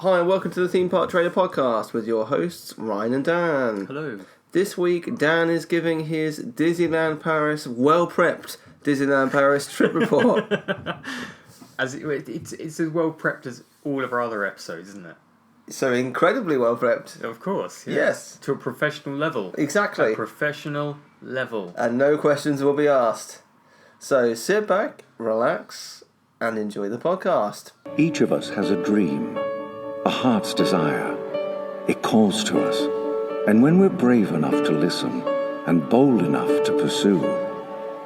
Hi and welcome to the Theme Park Trader Podcast with your hosts Ryan and Dan. Hello. This week Dan is giving his Disneyland Paris well-prepped Disneyland Paris trip report. It's as well prepped as all of our other episodes, isn't it? So incredibly well-prepped. Of course. Yes. To a professional level. Exactly. A professional level. And no questions will be asked. So sit back, relax, and enjoy the podcast. Each of us has a dream, a heart's desire. It calls to us. And when we're brave enough to listen and bold enough to pursue,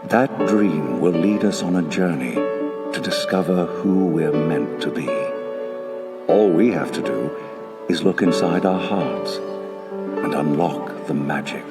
that dream will lead us on a journey to discover who we're meant to be. All we have to do is look inside our hearts and unlock the magic.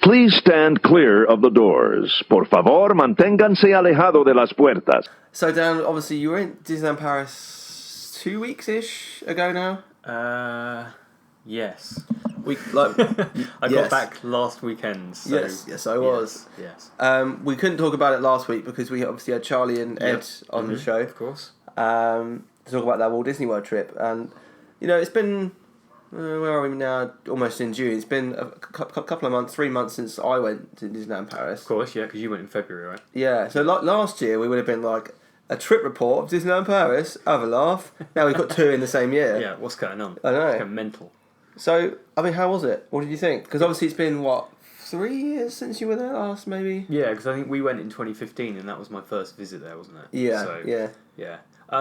Please stand clear of the doors. Por favor, manténganse alejado de las puertas. So Dan, obviously you were in Disneyland Paris 2 weeks-ish ago now? Yes. I got back last weekend. So Yes, I was. Yes. We couldn't talk about it last week because we obviously had Charlie and Ed on the show. Of course. To talk about that Walt Disney World trip. And, you know, it's been, where are we now? Almost in June. It's been a couple of months, 3 months since I went to Disneyland Paris. Of course, yeah, because you went in February, right? Yeah, so last year we would have been like a trip report of Disneyland Paris, have a laugh. Now we've got two in the same year. Yeah, what's going on? I know. It's going mental. So, I mean, how was it? What did you think? Because obviously it's been, 3 years since you were there last, maybe? Yeah, because I think we went in 2015 and that was my first visit there, wasn't it? Yeah, So, yeah. Yeah.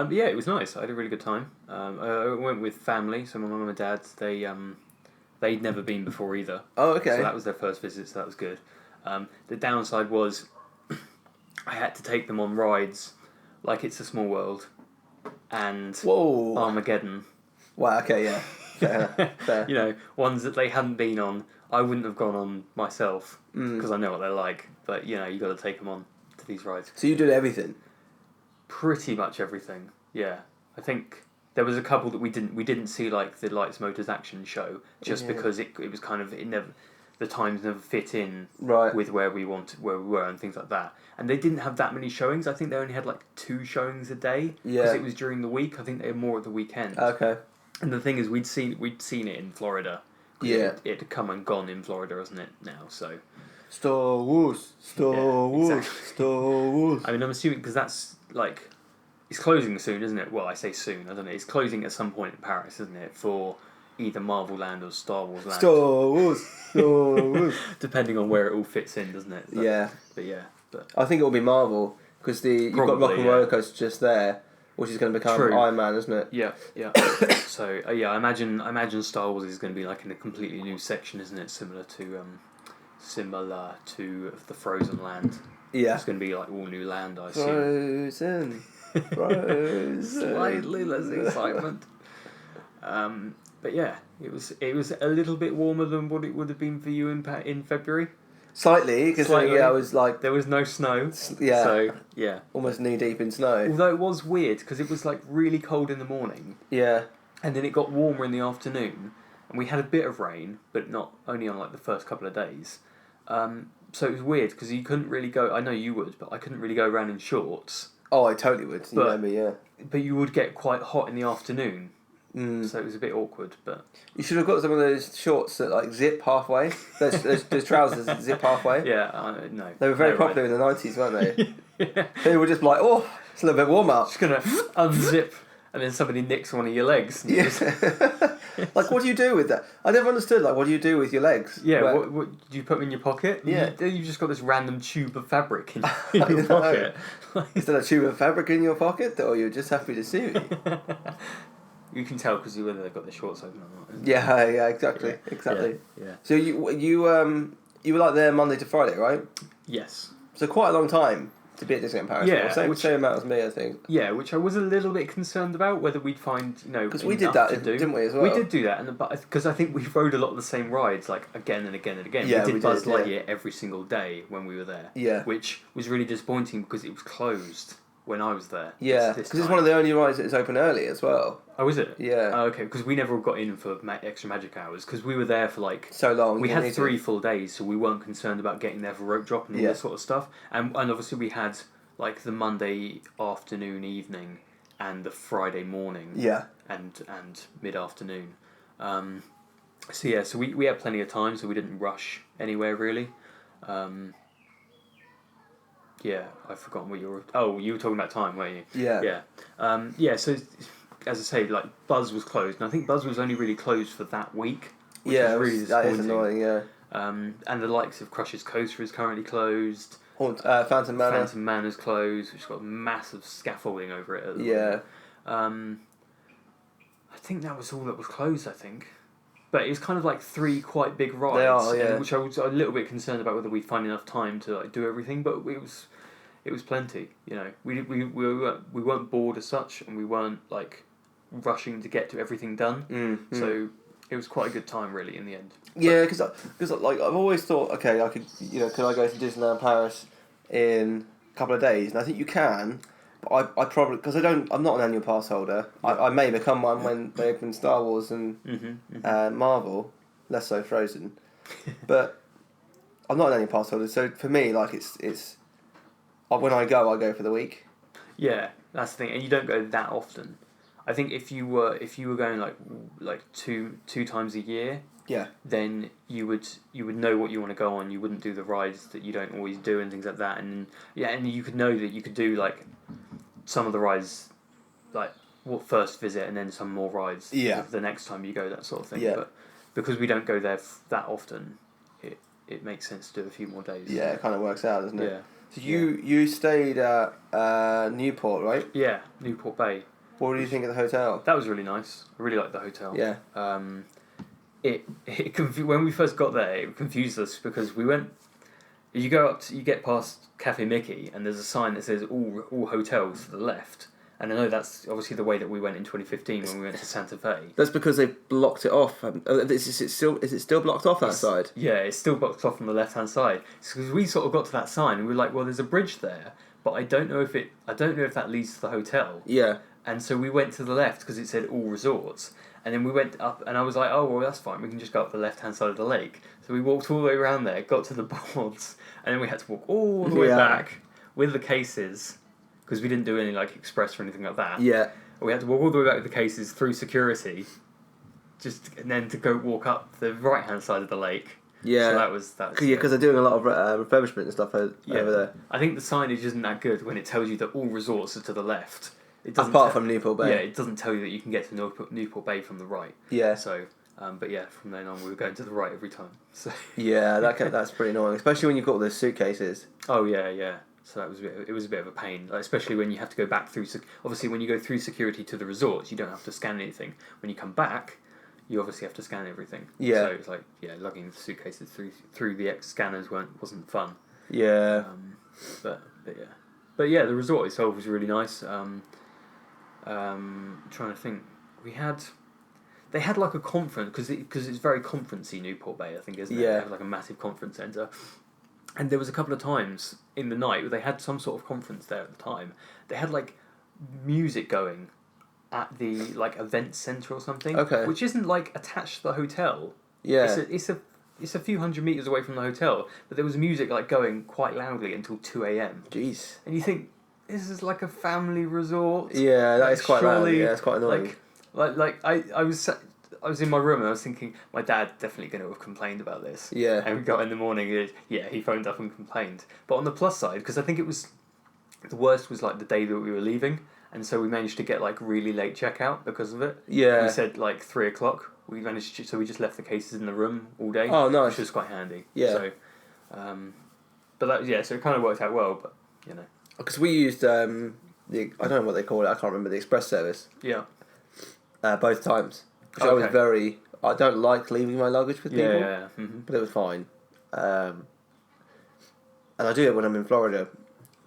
Yeah, it was nice. I had a really good time. I went with family, so my mum and my dad, they'd never been before either. Oh, okay. So that was their first visit, so that was good. The downside was I had to take them on rides like It's a Small World and Whoa. Armageddon. Wow, okay, yeah. Fair. You know, ones that they hadn't been on. I wouldn't have gone on myself because I know what they're like. But, you know, you got to take them on to these rides. So you did everything? Pretty much everything, yeah. I think there was a couple that we didn't see, like the Lights Motors Action show, just because it was kind of the times never fit in with where we were and things like that. And they didn't have that many showings. I think they only had like 2 showings a day because it was during the week. I think they had more at the weekend. Okay. And the thing is, we'd seen it in Florida. Yeah. It had come and gone in Florida, hasn't it? Now, so. Star Wars. Exactly. Star Wars. I mean, I'm assuming because that's like, it's closing soon, isn't it? Well, I say soon. I don't know. It's closing at some point in Paris, isn't it? For either Marvel Land or Star Wars Land. Star Wars. Depending on where it all fits in, doesn't it? But I think it will be Marvel because you've got Rock and Roller Coaster just there, which is going to become Iron Man, isn't it? Yeah. So I imagine Star Wars is going to be like in a completely new section, isn't it? Similar to the Frozen Land. Yeah. It's going to be like all new land, I assume. Frozen. Slightly less excitement. But yeah, it was a little bit warmer than what it would have been for you in February. Slightly, because I was like... There was no snow. Yeah. So, yeah. Almost knee-deep in snow. Although it was weird, because it was like really cold in the morning. Yeah. And then it got warmer in the afternoon. And we had a bit of rain, but not only on like the first couple of days. So it was weird, because you couldn't really go... I know you would, but I couldn't really go around in shorts. Oh, I totally would. You know me, yeah. But you would get quite hot in the afternoon. So it was a bit awkward, but... You should have got some of those shorts that like zip halfway. Those trousers that zip halfway. Yeah, no. They were very popular in the 90s, weren't they? Yeah. They were just like, oh, it's a little bit warm out. Just going to unzip and then somebody nicks one of your legs. Yeah. Like, what do you do with that? I never understood, like, what do you do with your legs? Yeah, what do you put them in your pocket? Yeah. You just got this random tube of fabric in your pocket. Is there a tube of fabric in your pocket, or you're just happy to see me? You can tell because whether they've got their shorts open or not. Yeah, exactly. Yeah. So you you were like there Monday to Friday, right? Yes. So quite a long time to be at Disneyland Paris. Yeah, same amount as me, I think. Yeah, which I was a little bit concerned about whether we'd find because we did that, didn't we? As well, we did do that, because I think we rode a lot of the same rides, like again and again and again. Yeah, we did Buzz Lightyear every single day when we were there. Yeah, which was really disappointing because it was closed when I was there. Yeah, because it's one of the only rides that is open early as well. Oh, is it? Yeah. Oh, okay, because we never got in for extra magic hours because we were there for like so long. We had 3 full days, so we weren't concerned about getting there for rope drop and all that sort of stuff. And obviously we had like the Monday afternoon, evening, and the Friday morning. Yeah. And mid afternoon. So we had plenty of time, so we didn't rush anywhere really. Yeah, I've forgotten what you were. Oh, you were talking about time, weren't you? Yeah. Yeah. So, as I say, like Buzz was closed, and I think Buzz was only really closed for that week. Which is really disappointing. That is annoying. Yeah. And the likes of Crush's Coaster is currently closed. Phantom Manor. Phantom Manor's closed, which has got massive scaffolding over it. I think that was all that was closed. I think. But it was kind of like 3 quite big rides, they are, yeah. which I was a little bit concerned about whether we'd find enough time to like do everything. But it was plenty. You know, we weren't bored as such, and we weren't like rushing to get to everything done. So it was quite a good time, really, in the end. Yeah, because like I've always thought, okay, I could I go to Disneyland Paris in a couple of days, and I think you can. But I probably, because I'm not an annual pass holder. I may become one when they open Star Wars and Marvel, less so Frozen. But I'm not an annual pass holder, so for me, like it's when I go for the week. Yeah, that's the thing, and you don't go that often. I think if you were going like two times a year, then you would know what you want to go on. You wouldn't do the rides that you don't always do and things like that. And and you could know that you could do like some of the rides, like first visit, and then some more rides. The next time you go, that sort of thing. Yeah. But because we don't go there that often, it makes sense to do a few more days. Yeah, it kind of works out, doesn't it? Yeah. So you stayed at Newport, right? Yeah, Newport Bay. What do you think of the hotel? That was really nice. I really liked the hotel. Yeah. When we first got there, it confused us because we went. You get past Cafe Mickey, and there's a sign that says all hotels to the left. And I know that's obviously the way that we went in 2015 when we went to Santa Fe. That's because they blocked it off. Is it still blocked off that side? Yeah, it's still blocked off on the left hand side. Because we sort of got to that sign and we were like, well, there's a bridge there, but I don't know if that leads to the hotel. Yeah. And so we went to the left because it said all resorts. And then we went up, and I was like, oh, well, that's fine. We can just go up the left-hand side of the lake. So we walked all the way around there, got to the boards, and then we had to walk all the way back with the cases, because we didn't do any like express or anything like that. Yeah. We had to walk all the way back with the cases through security, and then to go walk up the right-hand side of the lake. Yeah. So that was because they're doing a lot of refurbishment and stuff over there. I think the signage isn't that good when it tells you that all resorts are to the left. Apart from Newport Bay. Yeah, it doesn't tell you that you can get to Newport Bay from the right. Yeah. So, but yeah, from then on we were going to the right every time. So. Yeah, that's pretty annoying, especially when you've got all those suitcases. Oh yeah. So it was a bit of a pain, especially when you have to go back through. Obviously, when you go through security to the resorts, you don't have to scan anything. When you come back, you obviously have to scan everything. Yeah. So it's like lugging the suitcases through the scanners wasn't fun. Yeah. But yeah, the resort itself was really nice. Trying to think, they had like a conference because it's very conferencey, Newport Bay, I think, isn't it? Yeah. They have like a massive conference centre, and there was a couple of times in the night where they had some sort of conference there at the time. They had like music going at the like event centre or something, which isn't like attached to the hotel. Yeah, it's a few hundred metres away from the hotel, but there was music like going quite loudly until 2 a.m. Jeez, and you think, this is like a family resort. Yeah, that is quite loud. Yeah, it's quite annoying. I was in my room and I was thinking, my dad definitely going to have complained about this. Yeah. And we got in the morning and he phoned up and complained. But on the plus side, because I think it was, the worst was like the day that we were leaving, and so we managed to get like really late checkout because of it. Yeah. We said like 3 o'clock. We managed to, so we just left the cases in the room all day. Oh, nice. Which was quite handy. Yeah. So, so it kind of worked out well, but you know. Because we used I don't know what they call it. I can't remember the express service. Yeah. Both times. I don't like leaving my luggage with people. Yeah. Mm-hmm. But it was fine. and I do it when I'm in Florida,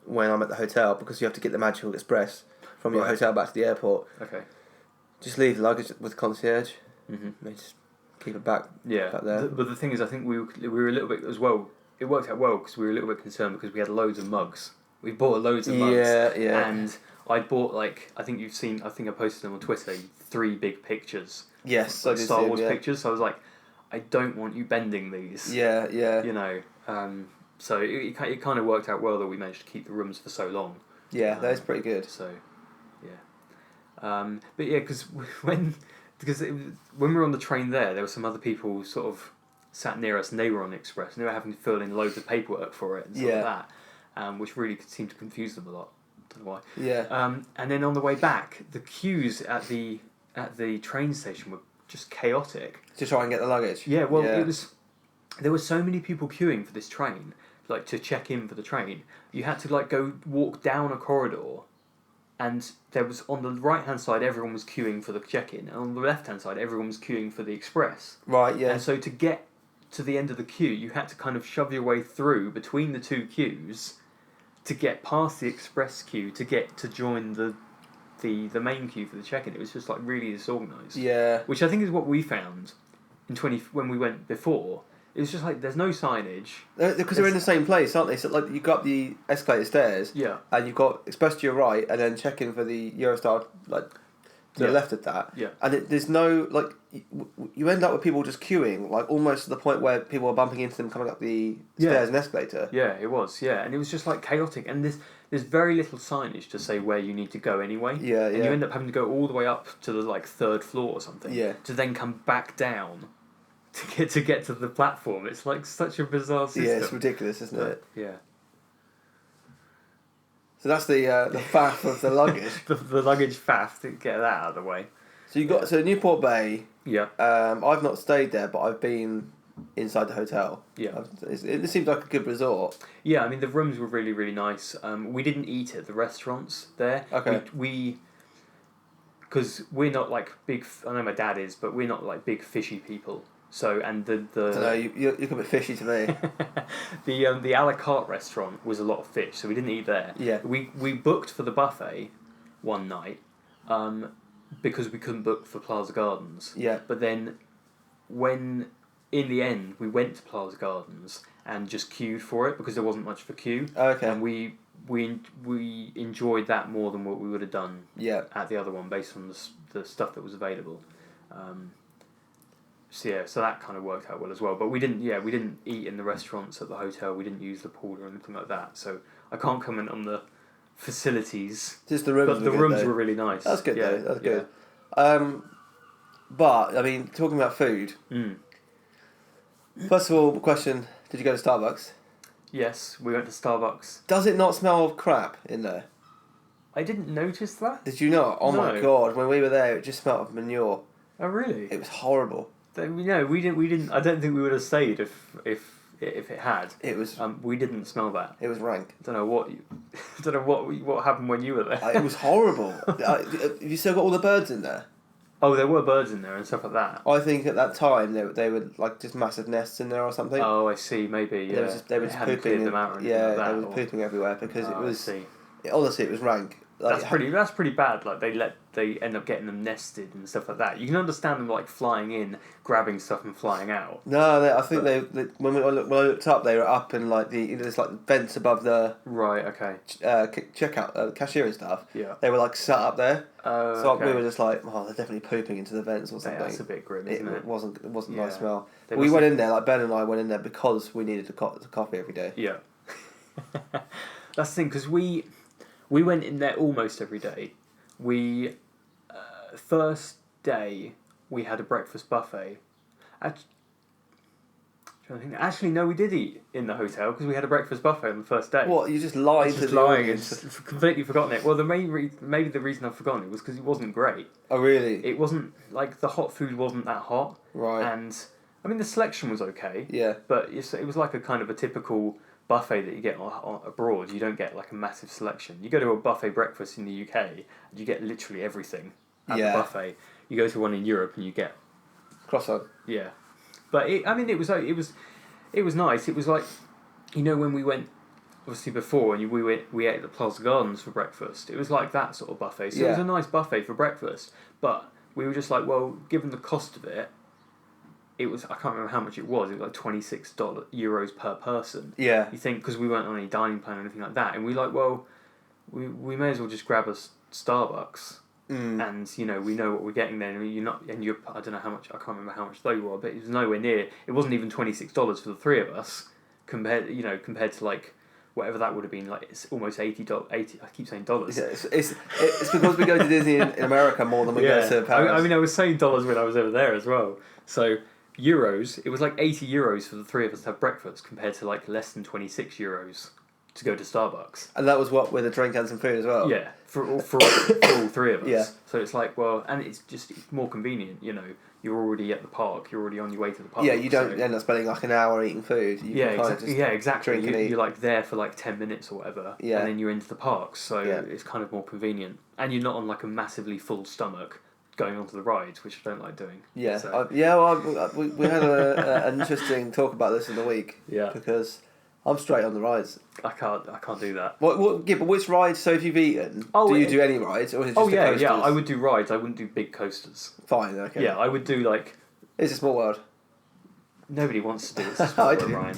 when I'm at the hotel, because you have to get the Magical Express from your hotel back to the airport. Okay. Just leave the luggage with concierge. Mm-hmm. Just keep it back. Yeah. Back there. But the thing is, I think we were a little bit as well. It worked out well because we were a little bit concerned because we had loads of mugs. We bought loads of mugs. Yeah. And I bought I think you've seen. I think I posted them on Twitter. 3 big pictures. Yes, like Star Wars pictures. So I was like, I don't want you bending these. Yeah. You know. So it kind of worked out well that we managed to keep the rooms for so long. Yeah, that is pretty good. So, yeah. But yeah, because when we were on the train there were some other people sort of sat near us and they were on the Express and they were having to fill in loads of paperwork for it and stuff like that, which really seemed to confuse them a lot. Don't know why. Yeah. And then on the way back, the queues at the train station were just chaotic. To try and get the luggage. Yeah, well, there were so many people queuing for this train, like to check in for the train. You had to go walk down a corridor, and there was on the right hand side everyone was queuing for the check-in, and on the left hand side everyone was queuing for the express. Right. Yeah. And so to get to the end of the queue, you had to kind of shove your way through between the 2 queues to get past the express queue to get to join the main queue for the check-in. It was just really disorganised. Yeah. Which I think is what we found when we went before. It was just there's no signage. Because they're in the same place, aren't they? So you got the escalator stairs. Yeah. And you've got express to your right, and then check in for the Eurostar to the left of that. Yeah. And there's no you end up with people just queuing almost to the point where people are bumping into them coming up the stairs and escalator. Yeah, it was. Yeah, and it was just chaotic, and there's very little signage to say where you need to go anyway. Yeah. And you end up having to go all the way up to the 3rd floor or something. Yeah. To then come back down. To get to the platform, it's such a bizarre system. Yeah, it's ridiculous, isn't it? Yeah. So that's the faff of the luggage. the luggage faff, to get that out of the way. So you got Newport Bay. Yeah. I've not stayed there, but I've been inside the hotel. Yeah. It seems like a good resort. Yeah, I mean the rooms were really really nice. We didn't eat at the restaurants there. Okay. We because we're not big. I know my dad is, but we're not big fishy people. So and the I don't know, you look a bit fishy to me. the a la carte restaurant was a lot of fish, so we didn't eat there. Yeah. We booked for the buffet one night, because we couldn't book for Plaza Gardens. Yeah. But then, when in the end we went to Plaza Gardens and just queued for it because there wasn't much of a queue. Okay. And we enjoyed that more than what we would have done. Yeah. At the other one based on the stuff that was available. So that kind of worked out well as well. But we didn't eat in the restaurants at the hotel. We didn't use the pool or anything like that. So I can't comment on the facilities. Just the rooms. But the rooms were really nice. That's good though. That's good. Yeah. But I mean, talking about food. First of all, question: did you go to Starbucks? Yes, we went to Starbucks. Does it not smell of crap in there? I didn't notice that. Did you not? Oh my god! When we were there, it just smelled of manure. Oh really? It was horrible. No, we didn't. I don't think we would have stayed if it had. It was. We didn't smell that. It was rank. I don't know what happened when you were there. It was horrible. Have you still got all the birds in there? Oh, there were birds in there and stuff like that. I think at that time they were just massive nests in there or something. Oh, I see. Maybe yeah. They were just pooping them out. Or yeah, like that, they were pooping everywhere because it was. I see. Honestly, it was rank. That's pretty bad. They end up getting them nested and stuff like that. You can understand them flying in, grabbing stuff and flying out. No, I think they when I looked up, they were up in there's vents above the right. Okay. Checkout cashier and stuff. Yeah. They were set up there. So okay. we were just they're definitely pooping into the vents or something. That's a bit grim, isn't it? It wasn't a nice smell. They We went in there Ben and I went in there because we needed a coffee every day. Yeah. That's the thing because we went in there almost every day. We first day we had a breakfast buffet. Actually, no, we did eat in the hotel because we had a breakfast buffet on the first day. What, you just lied to the audience? I've completely forgotten it. Well, maybe the reason I've forgotten it was because it wasn't great. Oh, really? It wasn't the hot food wasn't that hot. Right. And I mean the selection was okay. Yeah. But it was a kind of a typical buffet that you get abroad. You don't get a massive selection. You go to a buffet breakfast in the UK, and you get literally everything at the buffet. You go to one in Europe and you get croissant. Yeah, but it was It was nice. It was like, when we went, obviously before, and we ate at the Plaza Gardens for breakfast. It was like that sort of buffet. So it was a nice buffet for breakfast. But we were just like, well, given the cost of it, it was, I can't remember how much it was like €26 per person. Yeah. You think, because we weren't on any dining plan or anything like that, and we like, well, we may as well just grab a Starbucks. And we know what we're getting there. And you're I don't know how much, I can't remember how much they were, but it was nowhere near. It wasn't even $26 for the three of us compared to like whatever that would have been. Like it's almost $80. I keep saying dollars. Yeah, it's because we go to Disney in America more than we go to Paris. I was saying dollars when I was over there as well. So euros, it was like €80 for the three of us to have breakfast compared to like less than €26 to go to Starbucks. And that was what, with a drink and some food as well? Yeah, for all three of us. Yeah. So it's like, well, and it's more convenient, You're already at the park. You're already on your way to the park. Yeah, you don't end up spending like an hour eating food. Exactly. Drink and eat. You're like there for like 10 minutes or whatever. Yeah. And then you're into the park. So it's kind of more convenient. And you're not on like a massively full stomach going onto the rides, which I don't like doing. Yeah. So. We had an interesting talk about this in the week. Yeah. Because I'm straight on the rides. I can't do that. But which rides? So if you've eaten, do you do any rides, or is it just the coasters? Yeah. I would do rides. I wouldn't do big coasters. Fine. Okay. Yeah, I would do like. It's a small world. Nobody wants to do this. I do, Ryan.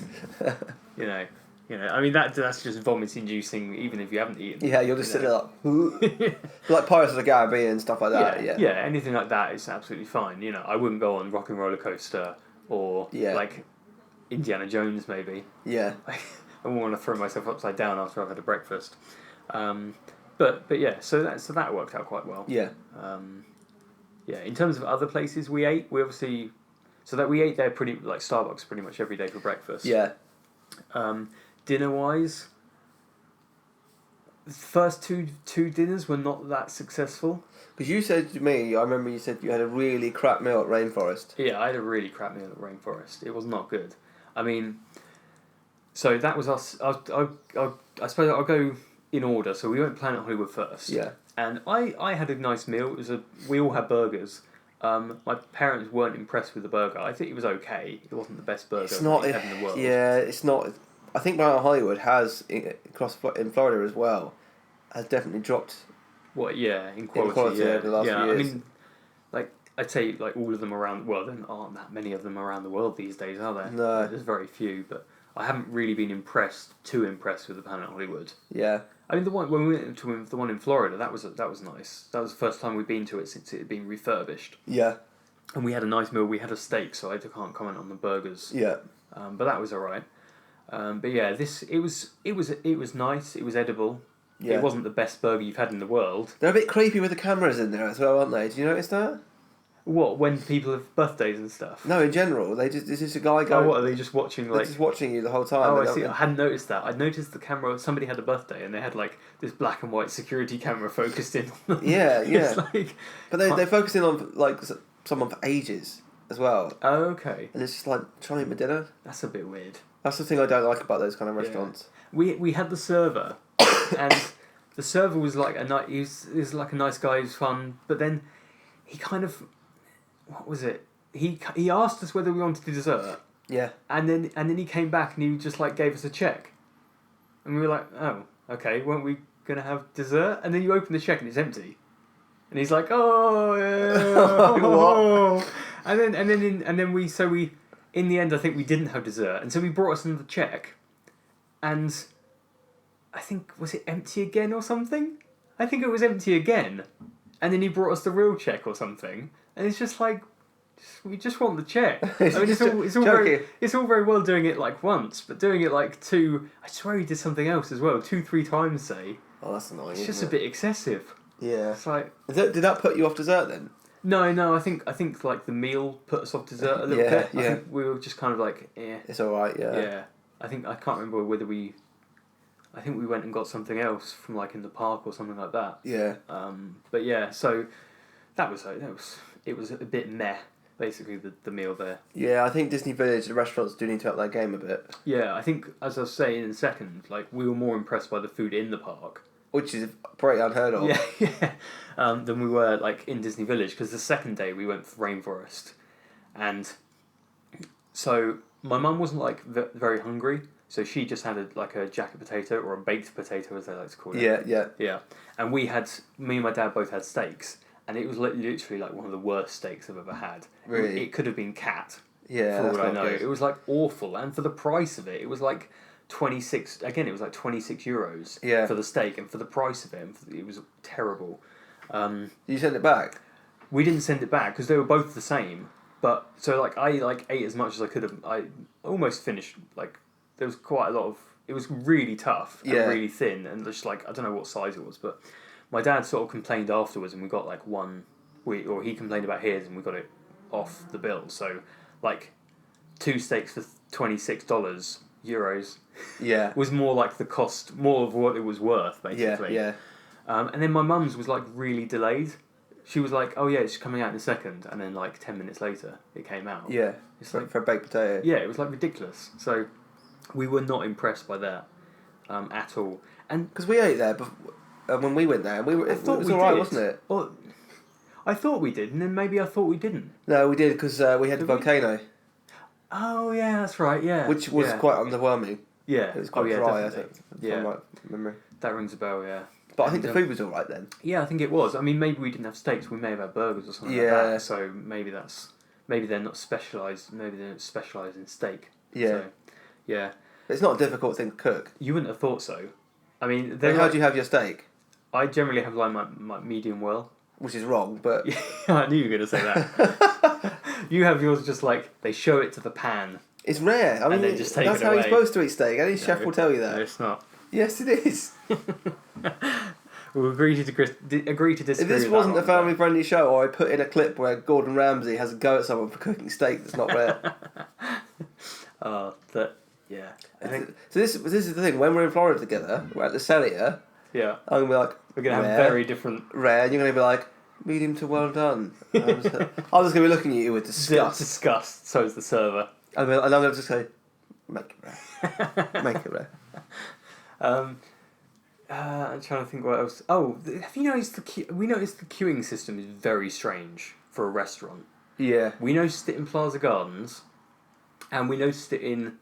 I mean that's just vomit-inducing, even if you haven't eaten. Yeah, you'll just sit there like Pirates of the Caribbean and stuff like that. Yeah, anything like that is absolutely fine. I wouldn't go on Rock and Roller Coaster or like Indiana Jones maybe. Yeah. I wouldn't want to throw myself upside down after I've had a breakfast. But yeah, so that worked out quite well. Yeah. Yeah, in terms of other places we ate, we obviously we ate there pretty like Starbucks pretty much every day for breakfast. Yeah. Dinner wise, the first two dinners were not that successful. Because you said to me, I remember you said you had a really crap meal at Rainforest. Yeah, I had a really crap meal at Rainforest. It was not good. I mean, so that was us. I suppose I'll go in order. So we went Planet Hollywood first. Yeah. And I had a nice meal. We all had burgers. My parents weren't impressed with the burger. I think it was okay. It wasn't the best burger we had in the world. Yeah, it's not. I think Planet Hollywood has, in Florida as well, has definitely dropped. What? Yeah, in quality over the last few years. I mean, like I'd say, like all of them around. Well, there aren't that many of them around the world these days, are there? No, there's very few. But I haven't really been too impressed with the Planet Hollywood. Yeah. I mean, the one when we went to the one in Florida, that was nice. That was the first time we'd been to it since it had been refurbished. Yeah. And we had a nice meal. We had a steak, so I can't comment on the burgers. Yeah. But that was alright. But yeah, it was nice. It was edible. Yeah. It wasn't the best burger you've had in the world. They're a bit creepy with the cameras in there as well, aren't they? Did you notice that? What, when people have birthdays and stuff? No, in general, there's just a guy going. Oh, what are they just watching? They're just watching you the whole time. Oh, I see. I hadn't noticed that. I'd noticed the camera. Somebody had a birthday, and they had like this black and white security camera focused in on them. Yeah, yeah. Like, but they're focusing on like someone for ages as well. Oh, okay. And it's just like trying to eat my dinner. That's a bit weird. That's the thing I don't like about those kind of restaurants. Yeah. We had the server, and the server was like he was like a nice guy. He was fun, but then he kind of. What was it? He asked us whether we wanted dessert. Yeah. And then he came back and he just like gave us a check. And we were like, oh, okay, weren't we gonna have dessert? And then you open the check and it's empty. And he's like, oh, yeah. What? And then we in the end I think we didn't have dessert, and so he brought us another check, and I think was it empty again or something? I think it was empty again, and then he brought us the real check or something. And it's just like, we just want the check. I mean, it's all very well doing it like once, but doing it like I swear he did something else as well, 2-3 times, say. Oh, that's annoying. It's just a bit excessive. Yeah. It's like. Did that put you off dessert then? No. I think like the meal put us off dessert a little bit. Yeah. I think we were just kind of like, eh. It's all right. Yeah. Yeah. I can't remember whether we. I think we went and got something else from like in the park or something like that. Yeah. But yeah, so it was a bit meh, basically, the meal there. Yeah, I think Disney Village, the restaurants do need to up their game a bit. Yeah, I think, as I was saying in a second, like, we were more impressed by the food in the park. Which is pretty unheard of. Yeah. Than we were, like, in Disney Village, because the second day we went for Rainforest. And so my mum wasn't like very hungry, so she just had a jacket potato or a baked potato, as they like to call it. Yeah. And me and my dad both had steaks, and it was literally like one of the worst steaks I've ever had. Really? It could have been cat. Yeah, for all I know. good. It was like awful, and for the price of it was like 26. Again, it was like €26. Yeah. For the steak, and for the price of it, it was terrible. You sent it back? We didn't send it back because they were both the same. But so I ate as much as I could have. I almost finished. Like there was quite a lot of. It was really tough and really thin, and just like I don't know what size it was, but my dad sort of complained afterwards, and we got like one. He complained about his, and we got it off the bill. So like 2 steaks for €26 was more like the cost, more of what it was worth, basically. Yeah. And then my mum's was like really delayed. She was like, "Oh yeah, it's coming out in a second," and then like 10 minutes later, it came out. Yeah, it's for a baked potato. Yeah, it was like ridiculous. So we were not impressed by that at all. And because we ate there when we went there, and it was alright, wasn't it? Well, I thought we did, and then maybe I thought we didn't. No, we did because we had the volcano. Oh yeah, that's right. Yeah, which was quite underwhelming. Yeah, it was quite dry. I think. Yeah, from my memory. That rings a bell. Yeah, but I think the food was alright then. Yeah, I think it was. I mean, maybe we didn't have steaks. We may have had burgers or something like that. So maybe they're not specialised. Maybe they're not specialised in steak. Yeah, so, yeah. It's not a difficult thing to cook. You wouldn't have thought so. I mean, how do you have your steak? I generally have like my medium well. Which is wrong, but... I knew you were going to say that. You have yours just like, they show it to the pan. It's rare. I mean, just take that's it how away. you're supposed to eat steak. Any chef will tell you that. No, it's not. Yes, it is. We'll agree to disagree. If this wasn't a family-friendly show, or I put in a clip where Gordon Ramsay has a go at someone for cooking steak that's not rare. Yeah. So this is the thing. When we're in Florida together, we're at the Celia. Yeah. I'm gonna be like, we're gonna have very different rare, and you're gonna be like, medium to well done. I'm just gonna be looking at you with disgust. Disgust. So is the server. And I'm gonna just say, make it rare. Make it rare. I'm trying to think what else. Oh, have you noticed we noticed the queuing system is very strange for a restaurant. Yeah. We noticed it in Plaza Gardens, and we noticed it in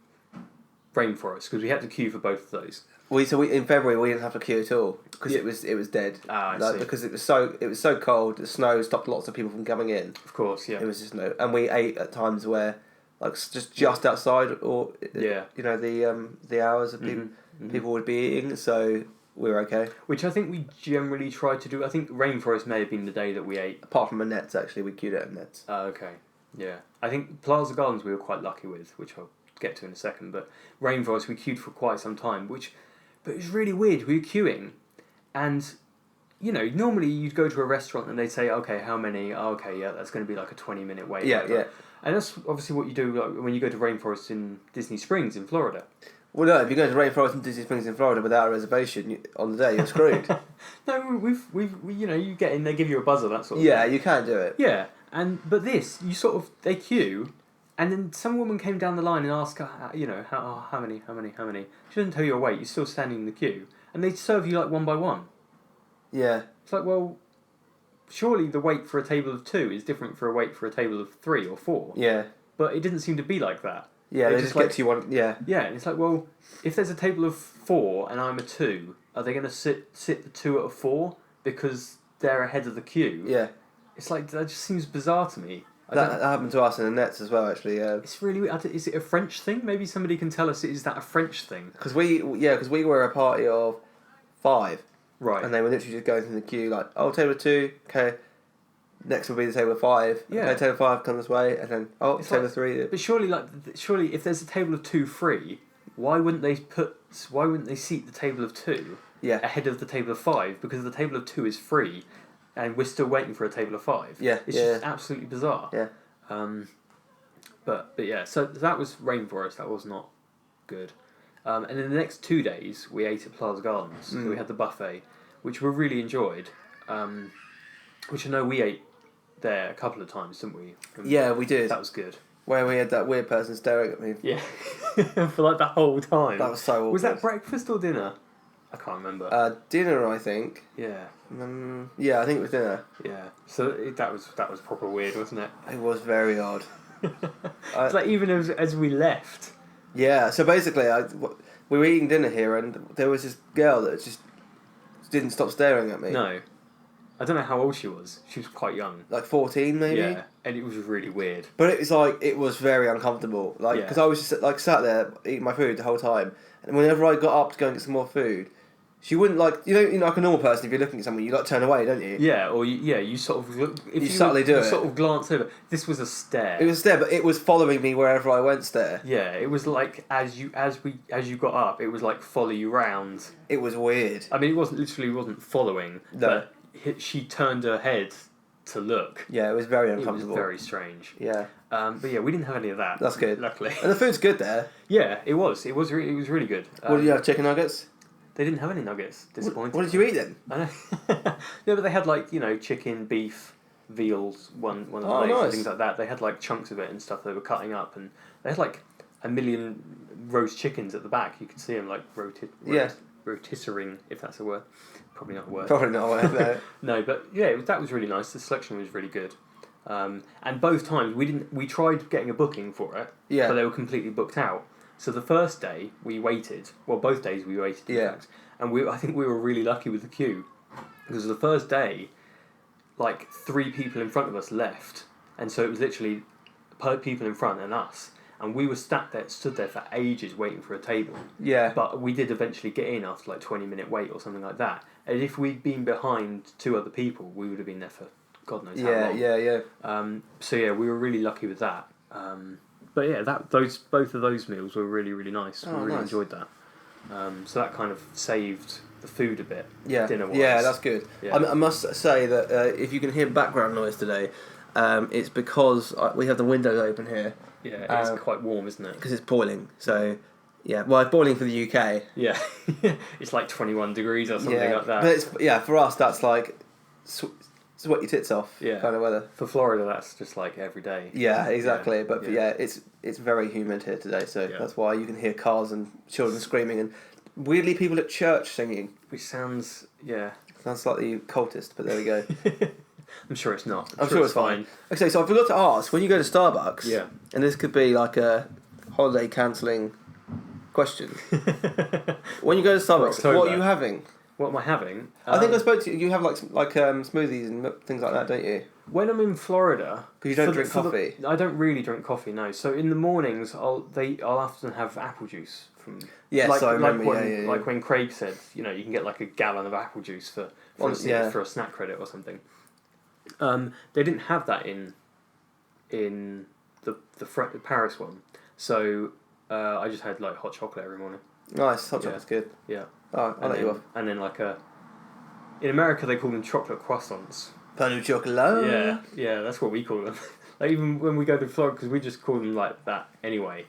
Rainforest because we had to queue for both of those. In February we didn't have to queue at all because it was dead. I see. Because it was so cold. The snow stopped lots of people from coming in. Of course, yeah. It was just and we ate at times where like just outside or the hours of people would be eating, so we were okay. Which I think we generally tried to do. I think Rainforest may have been the day that we ate. Apart from Annette's, actually, we queued at Annette's. Oh, okay. Yeah. I think Plaza Gardens we were quite lucky with, which I'll get to in a second, but Rainforest we queued for quite some time, but it was really weird. We were queuing, and normally you'd go to a restaurant and they'd say, okay, how many? Oh, okay, yeah, that's going to be like a 20-minute wait. Yeah. And that's obviously what you do when you go to Rainforest in Disney Springs in Florida. Well, no, if you go to Rainforest and Disney Springs in Florida without a reservation on the day, you're screwed. No, we've you get in, they give you a buzzer, that sort of thing. Yeah, you can do it. Yeah, but this, they queue, and then some woman came down the line and asked, how many? She doesn't tell you a wait, you're still standing in the queue, and they serve you like one by one. Yeah. It's like, well, surely the wait for a table of 2 is different for a wait for a table of 3 or 4. Yeah. But it didn't seem to be like that. Yeah, they just get to you one. Yeah. Yeah, and it's like, well, if there's a table of 4 and I'm a 2, are they going to sit the 2 at a 4 because they're ahead of the queue? Yeah. It's like, that just seems bizarre to me. That happened to us in the nets as well, actually. It's really weird. Is it a French thing? Maybe somebody can tell us. Is that a French thing? Because we were a party of 5. Right. And they were literally just going through the queue like, oh, table 2, okay. Next will be the table 5. Yeah. Okay, table 5 come this way, and then table 3. But surely, if there's a table of 2 free, why wouldn't they seat the table of 2 ahead of the table of 5? Because the table of 2 is free, and we're still waiting for a table of 5. Yeah. It's just absolutely bizarre. Yeah. But yeah, so that was Rainforest. That was not good. And in the next 2 days, we ate at Plaza Gardens. So we had the buffet, which we really enjoyed. Which I know we ate there a couple of times, didn't we? Yeah, we did. That was good. Where we had that weird person staring at me. Yeah. For like the whole time. That was so awkward. Was that breakfast or dinner? I can't remember. Dinner, I think. Yeah. Yeah, I think it was dinner. Yeah. So that was proper weird, wasn't it? It was very odd. It's like even as we left. Yeah, so basically, we were eating dinner here, and there was this girl that just didn't stop staring at me. No. I don't know how old she was. She was quite young. Like 14, maybe? Yeah, and it was really weird. But it was very uncomfortable. Like, because I was just, like, sat there eating my food the whole time, and whenever I got up to go and get some more food, she wouldn't, like, like a normal person, if you're looking at someone, you, like, turn away, don't you? Yeah, or you sort of look... If you subtly do it. You sort of glance over. This was a stare. It was a stare, but it was following me wherever I went stare. Yeah, it was like, as you got up, it was like follow you round. It was weird. I mean, it wasn't following, but she turned her head to look. Yeah, it was very uncomfortable. It was very strange. Yeah. But yeah, we didn't have any of that. That's good. Luckily. And the food's good there. Yeah, it was. It was really good. What did you have, chicken nuggets? They didn't have any nuggets. Disappointing. What did you eat then? I know. No, but they had like, chicken, beef, veals, one of the legs nice. and things like that. They had like chunks of it and stuff they were cutting up, and they had like a million roast chickens at the back. You could see them like rotisserie, if that's a word. Probably not a word. Probably not a word, no. No, but yeah, that was really nice. The selection was really good. And both times we tried getting a booking for it, but they were completely booked out. So the first day we waited. Well, both days we waited. In fact, and I think we were really lucky with the queue, because the first day, like 3 people in front of us left, and so it was literally people in front and us, and we were stood there for ages waiting for a table. Yeah. But we did eventually get in after like 20-minute wait or something like that. And if we'd been behind 2 other people, we would have been there for God knows how long. Yeah. So yeah, we were really lucky with that. But yeah, both of those meals were really, really nice. We really enjoyed that. So that kind of saved the food a bit. Yeah. Dinner-wise. Yeah, that's good. Yeah. I must say that if you can hear background noise today, it's because we have the windows open here. Yeah, it's quite warm, isn't it? Because it's boiling. So, yeah. Well, it's boiling for the UK. Yeah. It's like 21 degrees or something like that. But for us, that's like sweat your tits off kind of weather. For Florida, that's just like every day. Yeah, exactly. But it's very humid here today, so that's why you can hear cars and children screaming and weirdly people at church singing. Which sounds slightly cultist, but there we go. I'm sure it's not. I'm sure it's fine. Okay, so I forgot to ask, when you go to Starbucks, and this could be like a holiday cancelling question. When you go to Starbucks, what are you having? What am I having? I think I spoke to you. You have like smoothies and things like that, don't you? When I'm in Florida, because you don't drink coffee. I don't really drink coffee. No. So in the mornings, I'll often have apple juice from. Yes, I remember. Like when Craig said, you can get like a gallon of apple juice for a snack credit or something. They didn't have that in the Paris one, so I just had like hot chocolate every morning. Nice, hot chocolate's good. Yeah. Oh, I'll let you off. And then in America they call them chocolate croissants. Pain au chocolat. Yeah, that's what we call them. Like even when we go to Florida, because we just call them like that anyway.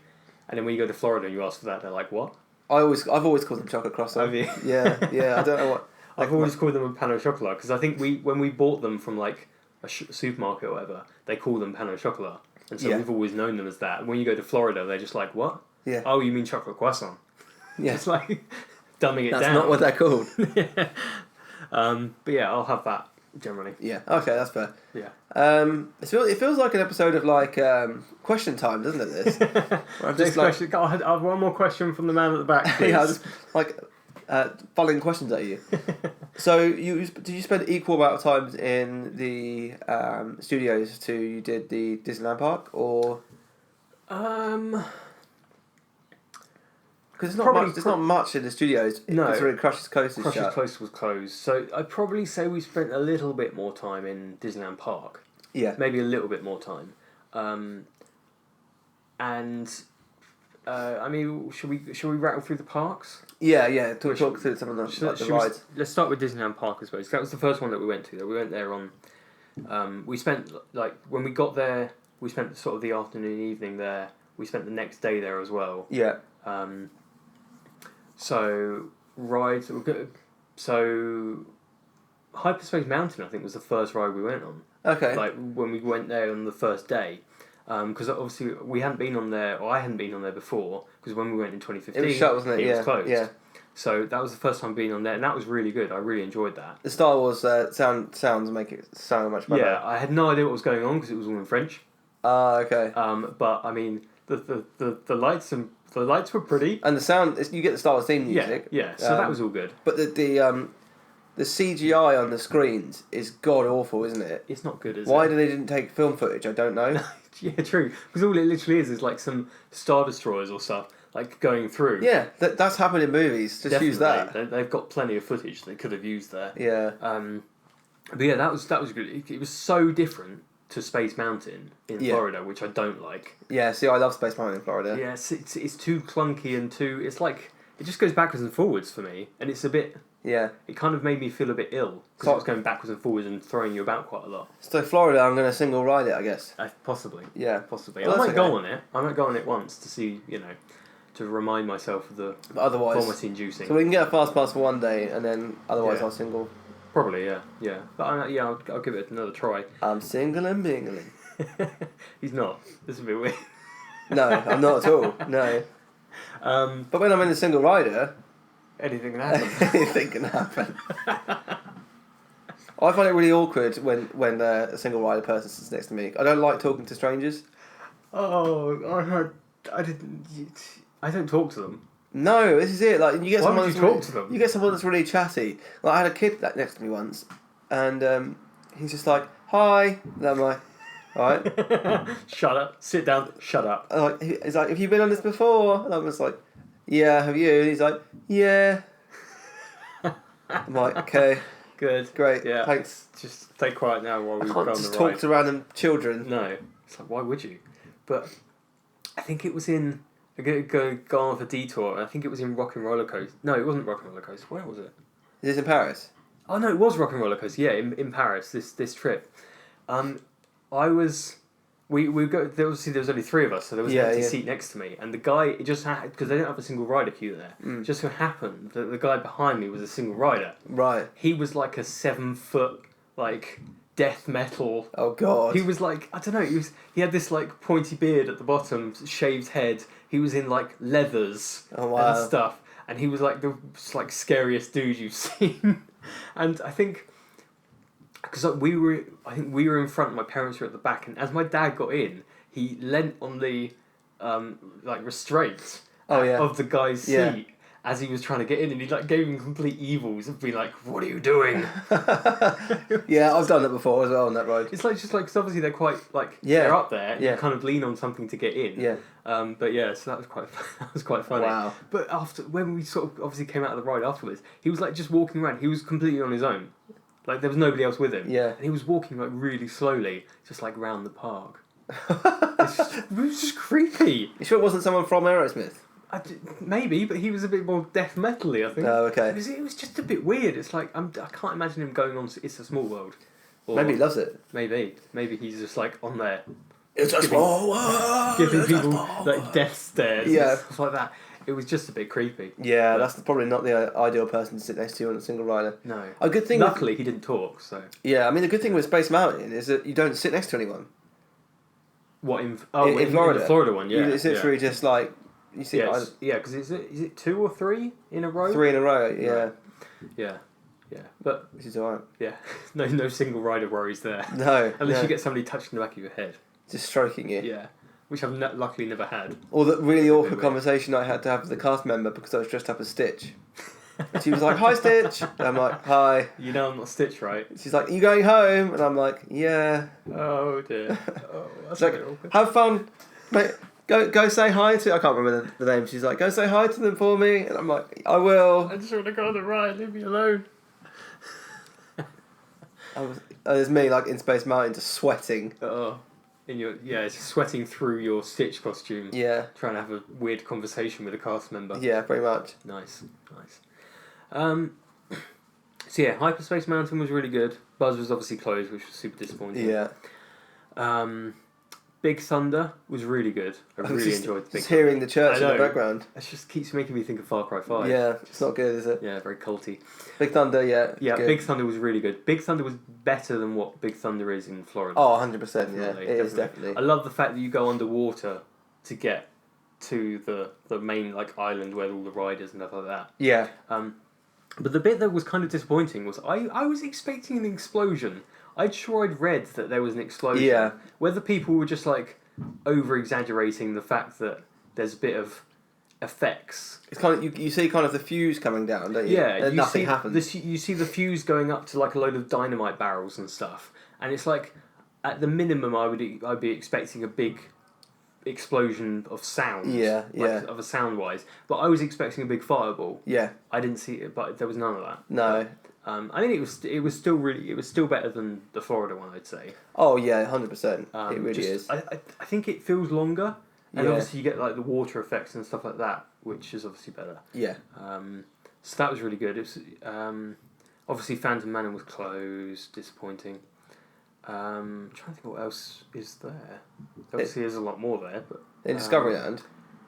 And then when you go to Florida and you ask for that, they're like, what? I've always called them chocolate croissants. Have you? Yeah, I don't know what. I've always called them a pain au chocolat, because I think when we bought them from like a supermarket or whatever, they call them pain au chocolat. And so we've always known them as that. And when you go to Florida, they're just like, what? Yeah. Oh, you mean chocolate croissant? Yeah. It's like dumbing it down. That's not what they're called. But yeah, I'll have that generally. Yeah. Okay, that's fair. Yeah. It feels like an episode of like question time, doesn't it? This. Next question. I have one more question from the man at the back, please. Yeah, just like following questions at you. So did you spend equal amount of time in the studios to you did the Disneyland Park, or? Because there's not much in the studios. No, considering Crush's Coast is shut. Crush's Coast was closed, so I'd probably say we spent a little bit more time in Disneyland Park. Yeah, maybe a little bit more time. I mean, should we rattle through the parks? Yeah. Talk through some of the rides. Let's start with Disneyland Park, I suppose. That was the first one that we went to. We went there on. We spent when we got there, we spent sort of the afternoon, evening there. We spent the next day there as well. Yeah. So rides that were good. So Hyperspace Mountain, I think, was the first ride we went on. Okay. Like when we went there on the first day, because obviously we hadn't been on there, or I hadn't been on there before. Because when we went in 2015, it was shut, wasn't it? It was closed. Yeah. So that was the first time being on there, and that was really good. I really enjoyed that. The Star Wars sounds make it so much better. Yeah, I had no idea what was going on because it was all in French. Okay. But I mean, the lights were pretty. And the sound, you get the Star Wars theme music. Yeah. So that was all good. But the CGI on the screens is god awful, isn't it? It's not good, is it? Why they didn't take film footage, I don't know. Yeah, true. Because all it literally is like some Star Destroyers or stuff like going through. Yeah, that's happened in movies. Just use that. They've got plenty of footage they could have used there. Yeah. But yeah, that was good. It was so different to Space Mountain in Florida, which I don't like. Yeah, see, I love Space Mountain in Florida. Yeah, it's too clunky and it's like it just goes backwards and forwards for me, and it's a bit. Yeah. It kind of made me feel a bit ill because it was going backwards and forwards and throwing you about quite a lot. So Florida, I'm going to single ride it, I guess. Possibly. Yeah. Possibly. Well, I might go on it. I might go on it once to see, to remind myself of the vomit-inducing. So we can get a fast pass for one day, and then otherwise I'll single. Probably, yeah. But I'll give it another try. I'm single and mingling. He's not. This is a bit weird. No, I'm not at all. No. But when I'm in the single rider, anything can happen. anything can happen. I find it really awkward when a single rider person sits next to me. I don't like talking to strangers. Oh, I don't talk to them. No, this is it. Like you get Why someone would you that's talk to them? You get someone that's really chatty. Like I had a kid next to me once, and he's just like, "Hi," and I'm like, "All right." Shut up. Sit down. Shut up. He's like, "Have you been on this before?" And I was like, "Yeah, have you?" And he's like, "Yeah." I'm like, "Okay, Good. great, Yeah. thanks." Just stay quiet now while we go on the ride. Just talk to random children. No. It's like, why would you? But I think it was in... I'm going to go on with a detour. I think it was in Rock and Roller Coaster. No, it wasn't Rock and Roller Coaster. Where was it? Is this in Paris? Oh, no, it was Rock and Roller Coaster. Yeah, in Paris, this trip. I was... We go. There was only three of us, so there was an empty seat next to me, and the guy it just had because they don't have a single rider queue there. Just so happened that the guy behind me was a single rider. Right. He was like a 7 foot like death metal. Oh God. He was like I don't know. He had this like pointy beard at the bottom, shaved head. He was in like leathers and stuff, and he was like the scariest dude you've seen. And I think. Because I think we were in front, my parents were at the back, and as my dad got in, he leant on the restraints of the guy's seat as he was trying to get in, and he like gave him complete evils of being like, "What are you doing?" Yeah, I've done it before as well on that ride. It's like just like because obviously they're quite they're up there, and you kind of lean on something to get in. Yeah. But yeah, so that was quite funny. Wow. But when we sort of obviously came out of the ride afterwards, he was like just walking around. He was completely on his own. Like, there was nobody else with him. Yeah. And he was walking, like, really slowly, just, like, round the park. It was just creepy. You sure it wasn't someone from Aerosmith? Maybe, but he was a bit more death metal-y, I think. Oh, okay. It was just a bit weird. It's like, I can't imagine him going on It's a Small World. Or Maybe he loves it. Maybe he's just, like, on there. It's a small world. Giving people, like, death stares and stuff like that. It was just a bit creepy. Yeah, that's probably not the ideal person to sit next to you on a single rider. No. A good thing. Luckily, he didn't talk, so... Yeah, I mean, the good thing with Space Mountain is that you don't sit next to anyone. What, in Florida? In the Florida one, yeah. It's literally just like... You see, because is it 2 or 3 in a row? 3 in a row, yeah. Right. Yeah, but... Which is alright. Yeah, no single rider worries there. No. Unless you get somebody touching the back of your head. Just stroking you. Yeah. Which I've luckily never had. Or the really awkward conversation I had to have with the cast member because I was dressed up as Stitch. And she was like, "Hi, Stitch." And I'm like, "Hi." You know I'm not Stitch, right? She's like, "Are you going home?" And I'm like, "Yeah." Oh dear. Oh, that's like, "Have fun, mate. Go say hi to." I can't remember the name. She's like, "Go say hi to them for me." And I'm like, "I will." I just want to go on the ride. Leave me alone. There's me like in Space Mountain just sweating. It's sweating through your Stitch costume. Yeah. Trying to have a weird conversation with a cast member. Yeah, pretty much. Nice. So yeah, Hyperspace Mountain was really good. Buzz was obviously closed, which was super disappointing. Yeah. Big Thunder was really good. I really enjoyed Big Thunder. Just hearing the church in the background. It just keeps making me think of Far Cry 5. Yeah, it's not good, is it? Yeah, very culty. Big Thunder, yeah. Yeah, good. Big Thunder was really good. Big Thunder was better than what Big Thunder is in Florida. Oh, 100%, yeah. It is definitely. I love the fact that you go underwater to get to the main like island where all the riders and stuff like that. Yeah. But the bit that was kind of disappointing was I was expecting an explosion. I'd read that there was an explosion. Yeah. Whether people were just like over exaggerating the fact that there's a bit of effects. It's kind of you see kind of the fuse coming down, don't you? Yeah, and nothing happens. You see the fuse going up to like a load of dynamite barrels and stuff, and it's like at the minimum I'd be expecting a big explosion of sound. Yeah, yeah. Of a sound wise, but I was expecting a big fireball. Yeah. I didn't see it, but there was none of that. No. I think it was still better than the Florida one, I'd say. Oh yeah, 100%. It really is. I think it feels longer, and Yeah. obviously you get like the water effects and stuff like that, which is obviously better. Yeah. So that was really good. It was obviously Phantom Manor was closed, disappointing. I'm trying to think what else is there. Obviously, there's a lot more there, but In Discoveryland.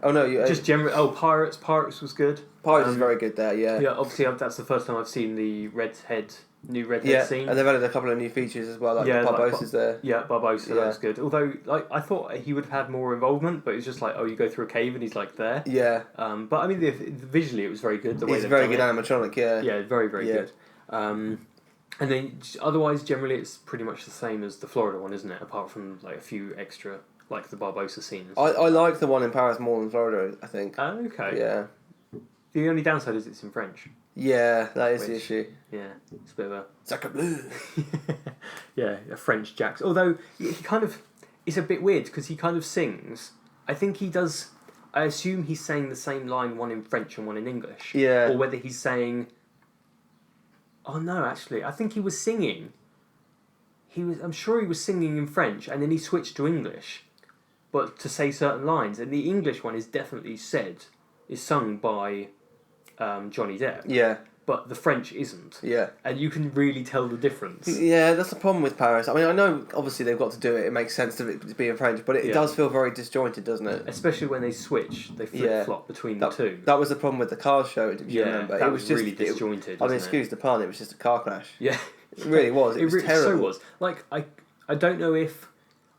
Oh no, you just generally. Oh, Pirates was good. Pirates is very good there. Yeah. Yeah, obviously that's the first time I've seen the new redhead Yeah, scene. and they've added a couple of new features as well, like Barbossa's there. Yeah, Barbossa, Yeah. that was good. Although, like, I thought he would have had more involvement, but it's just like, oh, you go through a cave and he's like there. Yeah. But I mean, visually it was very good. The way It's they've very done good it. animatronic. Yeah. Yeah, very very Yeah. good. And then otherwise, generally, it's pretty much the same as the Florida one, isn't it? Apart from like a few extra, like the Barbossa scenes. I like the one in Paris more than Florida, I think. Oh, okay. Yeah. The only downside is it's in French. Yeah, that is the Which- issue. Yeah, it's a bit of a Sacre bleu. yeah, a French Jackson. Although he kind of, it's a bit weird because he kind of sings. I think he does. I assume he's saying the same line, one in French and one in English. Yeah. Or whether he's saying. Oh no! Actually, I think he was singing. I'm sure he was singing in French, and then he switched to English, but to say certain lines. And the English one is definitely sung by Johnny Depp. Yeah. But the French isn't. Yeah. And you can really tell the difference. Yeah, that's the problem with Paris. I mean, I know obviously they've got to do it. It makes sense to be in French, but it Yeah. does feel very disjointed, doesn't it? Especially when they switch, they flip flop between the two. That was the problem with the car show. If you Yeah, remember, that it was just really disjointed, I mean, wasn't it? excuse the pun. It was just a car crash. Yeah, It really was. It was terrible. So was. Like I don't know if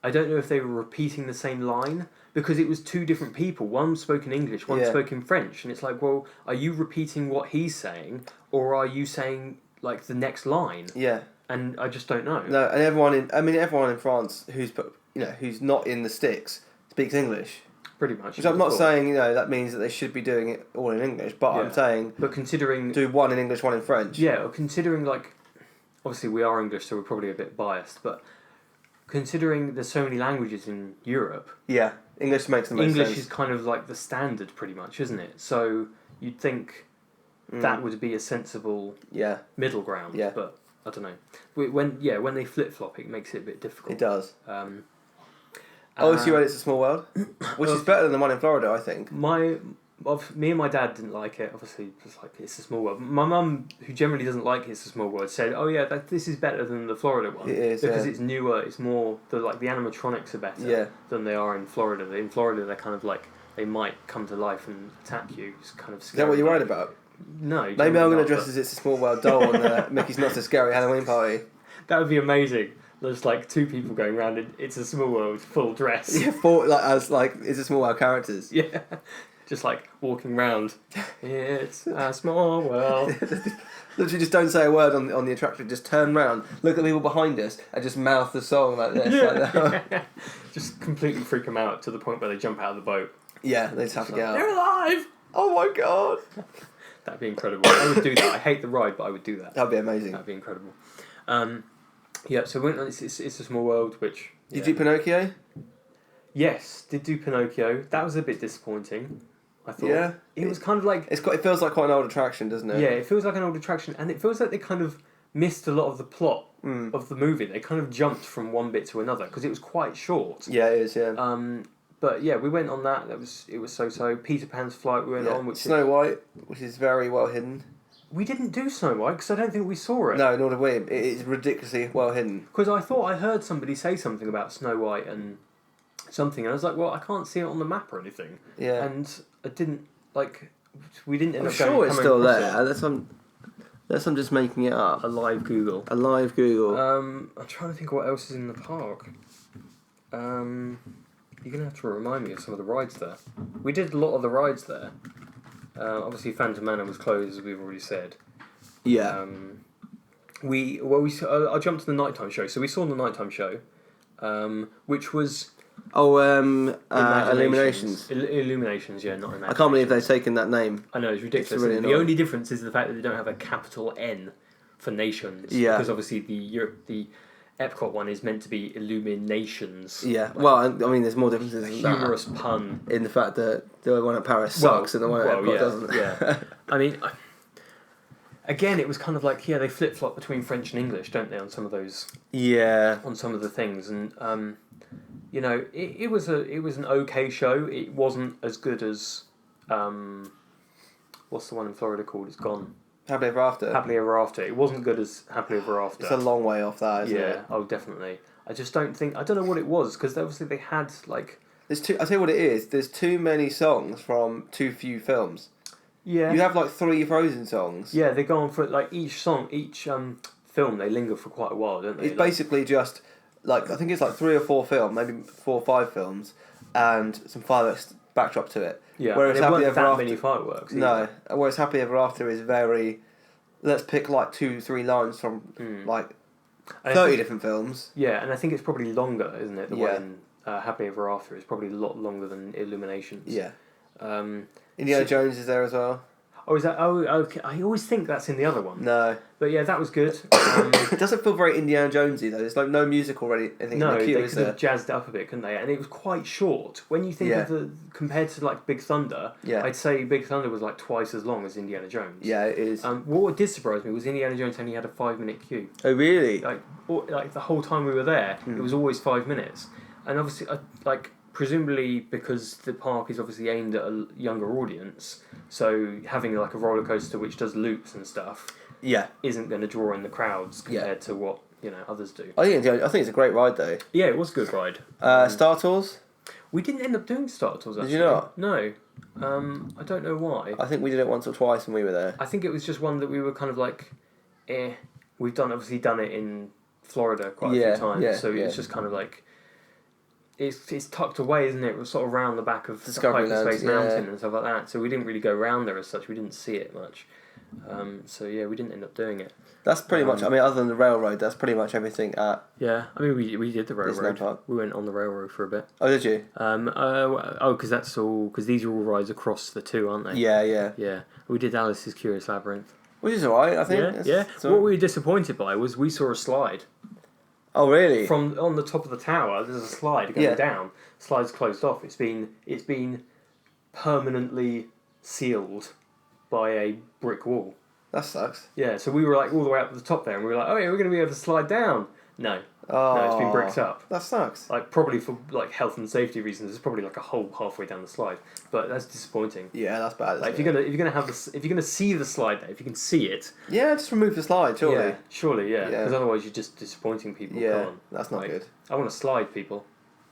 they were repeating the same line because it was two different people. One spoke in English, one Yeah. spoke in French, and it's like, well, are you repeating what he's saying, or are you saying like the next line? Yeah. And I just don't know. No, and everyone in France who's not in the sticks speaks English. Pretty much. Which I'm not saying that means that they should be doing it all in English, but I'm saying. But considering do one in English, one in French. Yeah, or considering like, obviously we are English, so we're probably a bit biased, but considering there's so many languages in Europe. Yeah, English makes the most sense. English is kind of like the standard, pretty much, isn't it? So you'd think that would be a sensible middle ground. Yeah. But I don't know. When they flip flop, it makes it a bit difficult. It does. So you read It's a Small World, which is better than the one in Florida, I think. Me and my dad didn't like it. Obviously, it's like It's a Small World. My mum, who generally doesn't like It's a Small World, said, "Oh yeah, this is better than the Florida one. It is because it's newer. It's more the animatronics are better than they are in Florida. In Florida, they're kind of like they might come to life and attack you. It's kind of scary. Is that what you're worried about? No. Maybe I'm going to dress as It's a Small World doll on Mickey's Not So Scary Halloween party. That would be amazing. There's like two people going around in It's a Small World full dress. Yeah, as It's a Small World characters. Yeah. Just like walking around. It's a small world. Literally, just don't say a word on the attraction. Just turn round, look at the people behind us, and just mouth the song like this. Like that. Just completely freak them out to the point where they jump out of the boat. Yeah, they just have to get out. They're alive! Oh my god! That'd be incredible. I would do that. I hate the ride, but I would do that. That'd be amazing. That'd be incredible. So we went on It's a Small World, which... Did you do Pinocchio? Yes, did do Pinocchio. That was a bit disappointing, I thought. Yeah. It was kind of like... It feels like quite an old attraction, doesn't it? Yeah, it feels like an old attraction, and it feels like they kind of missed a lot of the plot of the movie. They kind of jumped from one bit to another, because it was quite short. Yeah, it is, yeah. But yeah, we went on that. It was so-so. Peter Pan's Flight we went on, which Snow White, which is very well hidden. We didn't do Snow White because I don't think we saw it. No, nor did we. It is ridiculously well hidden. Because I thought I heard somebody say something about Snow White and something, and I was like, well, I can't see it on the map or anything. Yeah. And I didn't, we didn't end I'm up going... sure it's still across there. Unless I'm just making it up. A live Google. A live Google. I'm trying to think what else is in the park. You're going to have to remind me of some of the rides there. We did a lot of the rides there. Obviously, Phantom Manor was closed, as we've already said. Yeah. I'll jump to the nighttime show. So we saw the nighttime show, which was Illuminations. Illuminations, yeah, not Imaginations. I can't believe they've taken that name. I know, it's ridiculous. It's really the annoying. only difference is the fact that they don't have a capital N for nations. Yeah. Because obviously the Epcot one is meant to be Illuminations. Yeah. Like, Well, I mean, there's more differences than humorous pun. in the fact that the one at Paris sucks and the one at Epcot doesn't. Yeah. I mean, again, it was kind of like, they flip flop between French and English, don't they, on some of those? Yeah. On some of the things, and it was an okay show. It wasn't as good as what's the one in Florida called? It's gone. Happily Ever After. Happily Ever After. It wasn't good as Happily Ever After. It's a long way off that, isn't it? Yeah. Oh, definitely. I just don't know what it was, because obviously they had like. I'll tell you what it is. There's too many songs from too few films. Yeah. You have like 3 Frozen songs. Yeah, they go on for like each song, each film. They linger for quite a while, don't they? It's basically just like, I think it's like 3 or 4 films, maybe 4 or 5 films, and some fireworks backdrop to it. Yeah. Whereas there weren't Happily Ever that After, many fireworks. no. Whereas Happily Ever After is very. Let's pick like 2-3 lines from like 30 different films. Yeah, and I think it's probably longer, isn't it? The Yeah. one in Happily Ever After is probably a lot longer than Illuminations. Yeah. Um, Indiana Jones is there as well. Oh, is that? Oh, okay. I always think that's in the other one. No. But yeah, that was good. It doesn't feel very Indiana Jonesy though. There's like no music already. Anything No, in the queue, they is could there? have jazzed it up a bit, couldn't they? And it was quite short. When you think of compared to like Big Thunder, Yeah. I'd say Big Thunder was like twice as long as Indiana Jones. Yeah, it is. What did surprise me was Indiana Jones only had a 5-minute queue. Oh really? Like the whole time we were there, it was always 5 minutes. And obviously, presumably because the park is obviously aimed at a younger audience, so having like a roller coaster which does loops and stuff, isn't going to draw in the crowds compared to what others do. I think it's a great ride though. Yeah, it was a good ride. Star Tours? We didn't end up doing Star Tours. Actually. Did you not? No. I don't know why. I think we did it once or twice when we were there. I think it was just one that we were kind of like, We've obviously done it in Florida quite a few times, so it's just kind of like. It's tucked away, isn't it? We're sort of around the back of Hyperspace Mountain and stuff like that. So we didn't really go around there as such. We didn't see it much. So yeah, we didn't end up doing it. That's pretty much. I mean, other than the railroad, that's pretty much everything at. Yeah, I mean, we did the railroad. Disneyland Park. We went on the railroad for a bit. Oh, did you? Because these are all rides across the two, aren't they? Yeah. Yeah, we did Alice's Curious Labyrinth. Which is alright, I think. Yeah. What we were disappointed by was we saw a slide. Oh really? From on the top of the tower, there's a slide going down. Slide's closed off. It's been permanently sealed by a brick wall. That sucks. Yeah, so we were like all the way up to the top there, and we were like, oh yeah, we're going to be able to slide down. No, it's been bricked up. That sucks. Like probably for like health and safety reasons, there's probably like a hole halfway down the slide. But that's disappointing. Yeah, that's bad. Like if you're gonna see the slide there, if you can see it. Yeah, just remove the slide, surely. Yeah, surely, yeah. Because otherwise you're just disappointing people. Yeah, Come on. that's not good. I want to slide, people.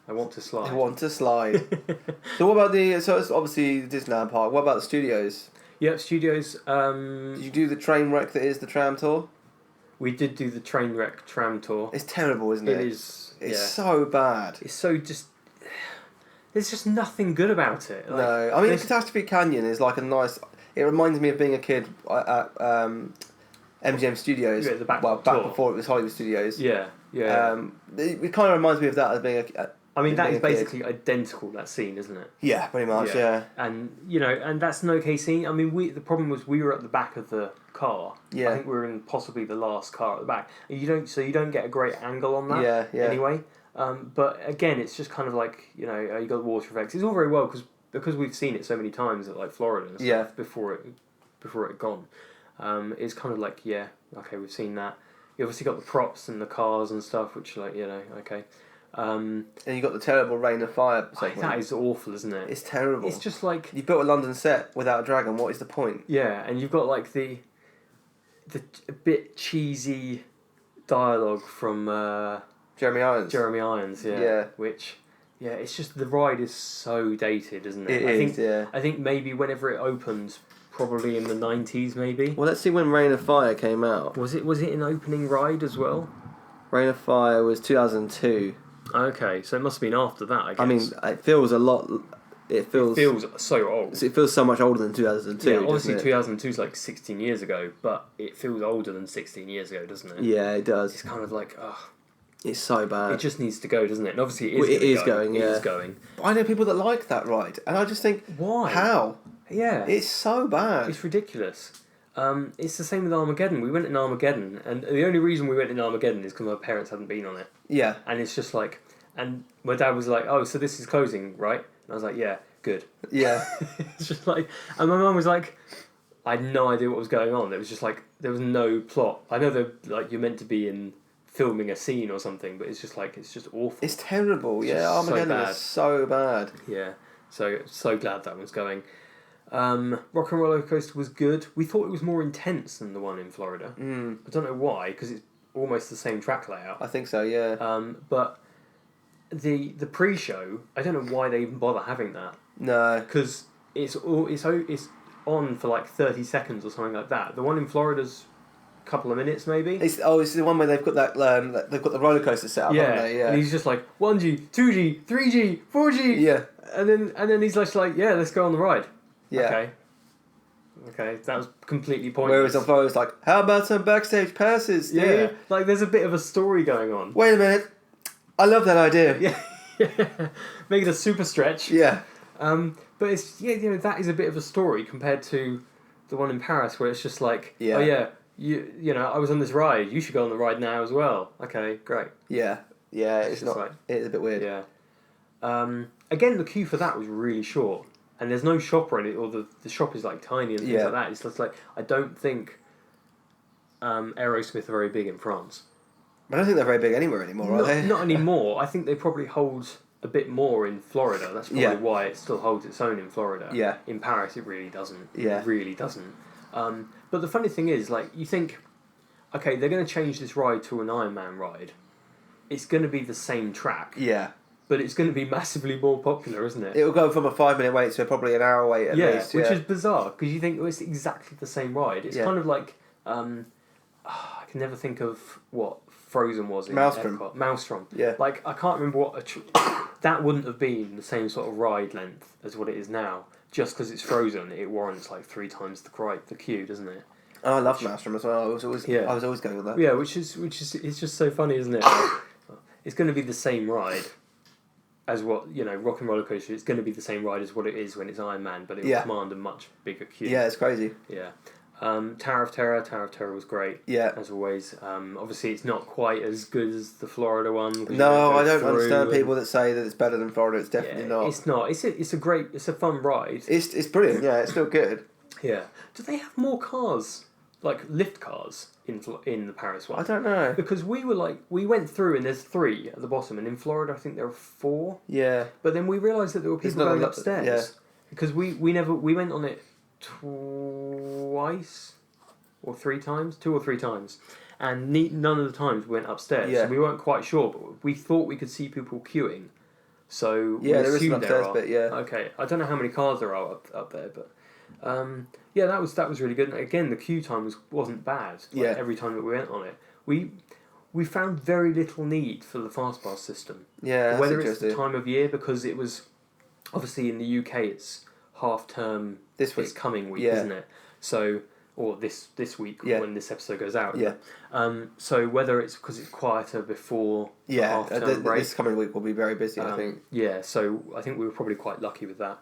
I want to slide. I want to slide. So what about so it's obviously the Disneyland Park. What about the studios? Yeah, studios. Did you do the train wreck that is the tram tour? We did do the train wreck tram tour. It's terrible, isn't it? It is. It's so bad. It's so just. There's just nothing good about it. Like, no, I mean Catastrophe Canyon is like a nice. It reminds me of being a kid at MGM Studios. Yeah, the back before it was Hollywood Studios. Yeah. It kind of reminds me of that as being I mean, that is basically identical, that scene, isn't it? Yeah, pretty much, yeah. And, and that's an okay scene. I mean, the problem was we were at the back of the car. Yeah. I think we were in possibly the last car at the back. And you don't get a great angle on that anyway. But again, it's just kind of like, you got the water effects. It's all very well because we've seen it so many times at like Florida and stuff before it had gone. It's kind of like, okay, we've seen that. You obviously got the props and the cars and stuff, which okay. And you got the terrible Rain of Fire segment. That is awful, isn't it? It's terrible. It's just like you built a London set without a dragon. What is the point? Yeah, and you've got like the a bit cheesy dialogue from Jeremy Irons. Yeah. Which it's just the ride is so dated, isn't it? I think maybe whenever it opened, probably in the 90s, maybe. Well, let's see when Rain of Fire came out. Was it an opening ride as well? Rain of Fire was 2002. Okay, so it must have been after that, I guess. I mean, it feels a lot it feels so old. It feels so much older than 2002. Yeah, obviously 2002 is like 16 years ago, but it feels older than 16 years ago, doesn't it? Yeah, it does. It's kind of like, it's so bad. It just needs to go, doesn't it? And obviously It is going. It is going. But I know people that like that ride, and I just think, why? How? Yeah. It's so bad. It's ridiculous. It's the same with Armageddon. We went in Armageddon, and the only reason we went in Armageddon is because my parents hadn't been on it. Yeah. And it's just like, and my dad was like, "Oh, so this is closing, right?" And I was like, "Yeah, good." Yeah. It's just like, and my mum was like, I had no idea what was going on. It was just like there was no plot. I know that like you're meant to be in filming a scene or something, but it's just awful. It's terrible. Yeah, Armageddon is so bad. Yeah. So glad that one's going. Rock and Roller Coaster was good. We thought it was more intense than the one in Florida. I don't know why, because it's almost the same track layout. I think so, yeah. But the pre-show, I don't know why they even bother having that. No. Because it's on for like 30 seconds or something like that. The one in Florida's a couple of minutes maybe. It's the one where they've got that they've got the roller coaster set up, haven't they? Yeah. And he's just like 1G, 2G, 3G, 4G. Yeah. And then he's just like, yeah, let's go on the ride. Yeah. Okay, that was completely pointless. Whereas on Florida's like, how about some backstage passes, Steve? Yeah, like there's a bit of a story going on. Wait a minute. I love that idea. Yeah. Make it a super stretch. Yeah. But it's that is a bit of a story compared to the one in Paris where it's just like, yeah. Oh yeah, you know, I was on this ride, you should go on the ride now as well. Okay, great. Yeah. Yeah, it's not like, it's a bit weird. Yeah. Again, the queue for that was really short. And there's no shop or anything, or the shop is like tiny and things like that. It's just like, I don't think Aerosmith are very big in France. I don't think they're very big anywhere anymore, are they? Not anymore. I think they probably hold a bit more in Florida. That's probably why it still holds its own in Florida. Yeah. In Paris, it really doesn't. Yeah. It really doesn't. But the funny thing is, like, you think, okay, they're going to change this ride to an Iron Man ride. It's going to be the same track. Yeah. But it's going to be massively more popular, isn't it? It'll go from a 5-minute wait to probably an hour wait at least. Which is bizarre, because you think it's exactly the same ride. It's kind of like, I can never think of what Frozen was in Epcot. Maelstrom. Yeah. Like, I can't remember what... that wouldn't have been the same sort of ride length as what it is now. Just because it's Frozen, it warrants like 3 times the queue, doesn't it? Oh, I love Maelstrom as well. I was always going with that. Yeah, which is it's just so funny, isn't it? It's going to be the same ride as what, you know, Rock and Roller Coaster. It's going to be the same ride as what it is when it's Iron Man, but it will command a much bigger queue. Yeah, it's crazy. Yeah. Tower of Terror was great. Yeah. As always. Obviously, it's not quite as good as the Florida one. No, I don't understand people that say that it's better than Florida. It's definitely not. It's not. It's a fun ride. It's brilliant. Yeah, it's still good. Yeah. Do they have more cars, like lift cars, in the Paris one? I don't know. Because we went through and there's 3 at the bottom, and in Florida I think there are 4. Yeah. But then we realised that there were people going upstairs. Yeah. Because we went on it twice or 3 times, 2 or 3 times, and none of the times we went upstairs. So we weren't quite sure, but we thought we could see people queuing. So yeah, there is an upstairs bit. Yeah. Okay, I don't know how many cars there are up there, but yeah, that was really good. And again, the queue time wasn't bad. Like, every time that we went on it, we found very little need for the fast pass system. Yeah, whether it's the time of year, because it was obviously in the UK it's half term this week, coming week, isn't it? So, or this week when this episode goes out. Yeah. So whether it's because it's quieter before the half term break, this coming week will be very busy. I think. Yeah. So I think we were probably quite lucky with that.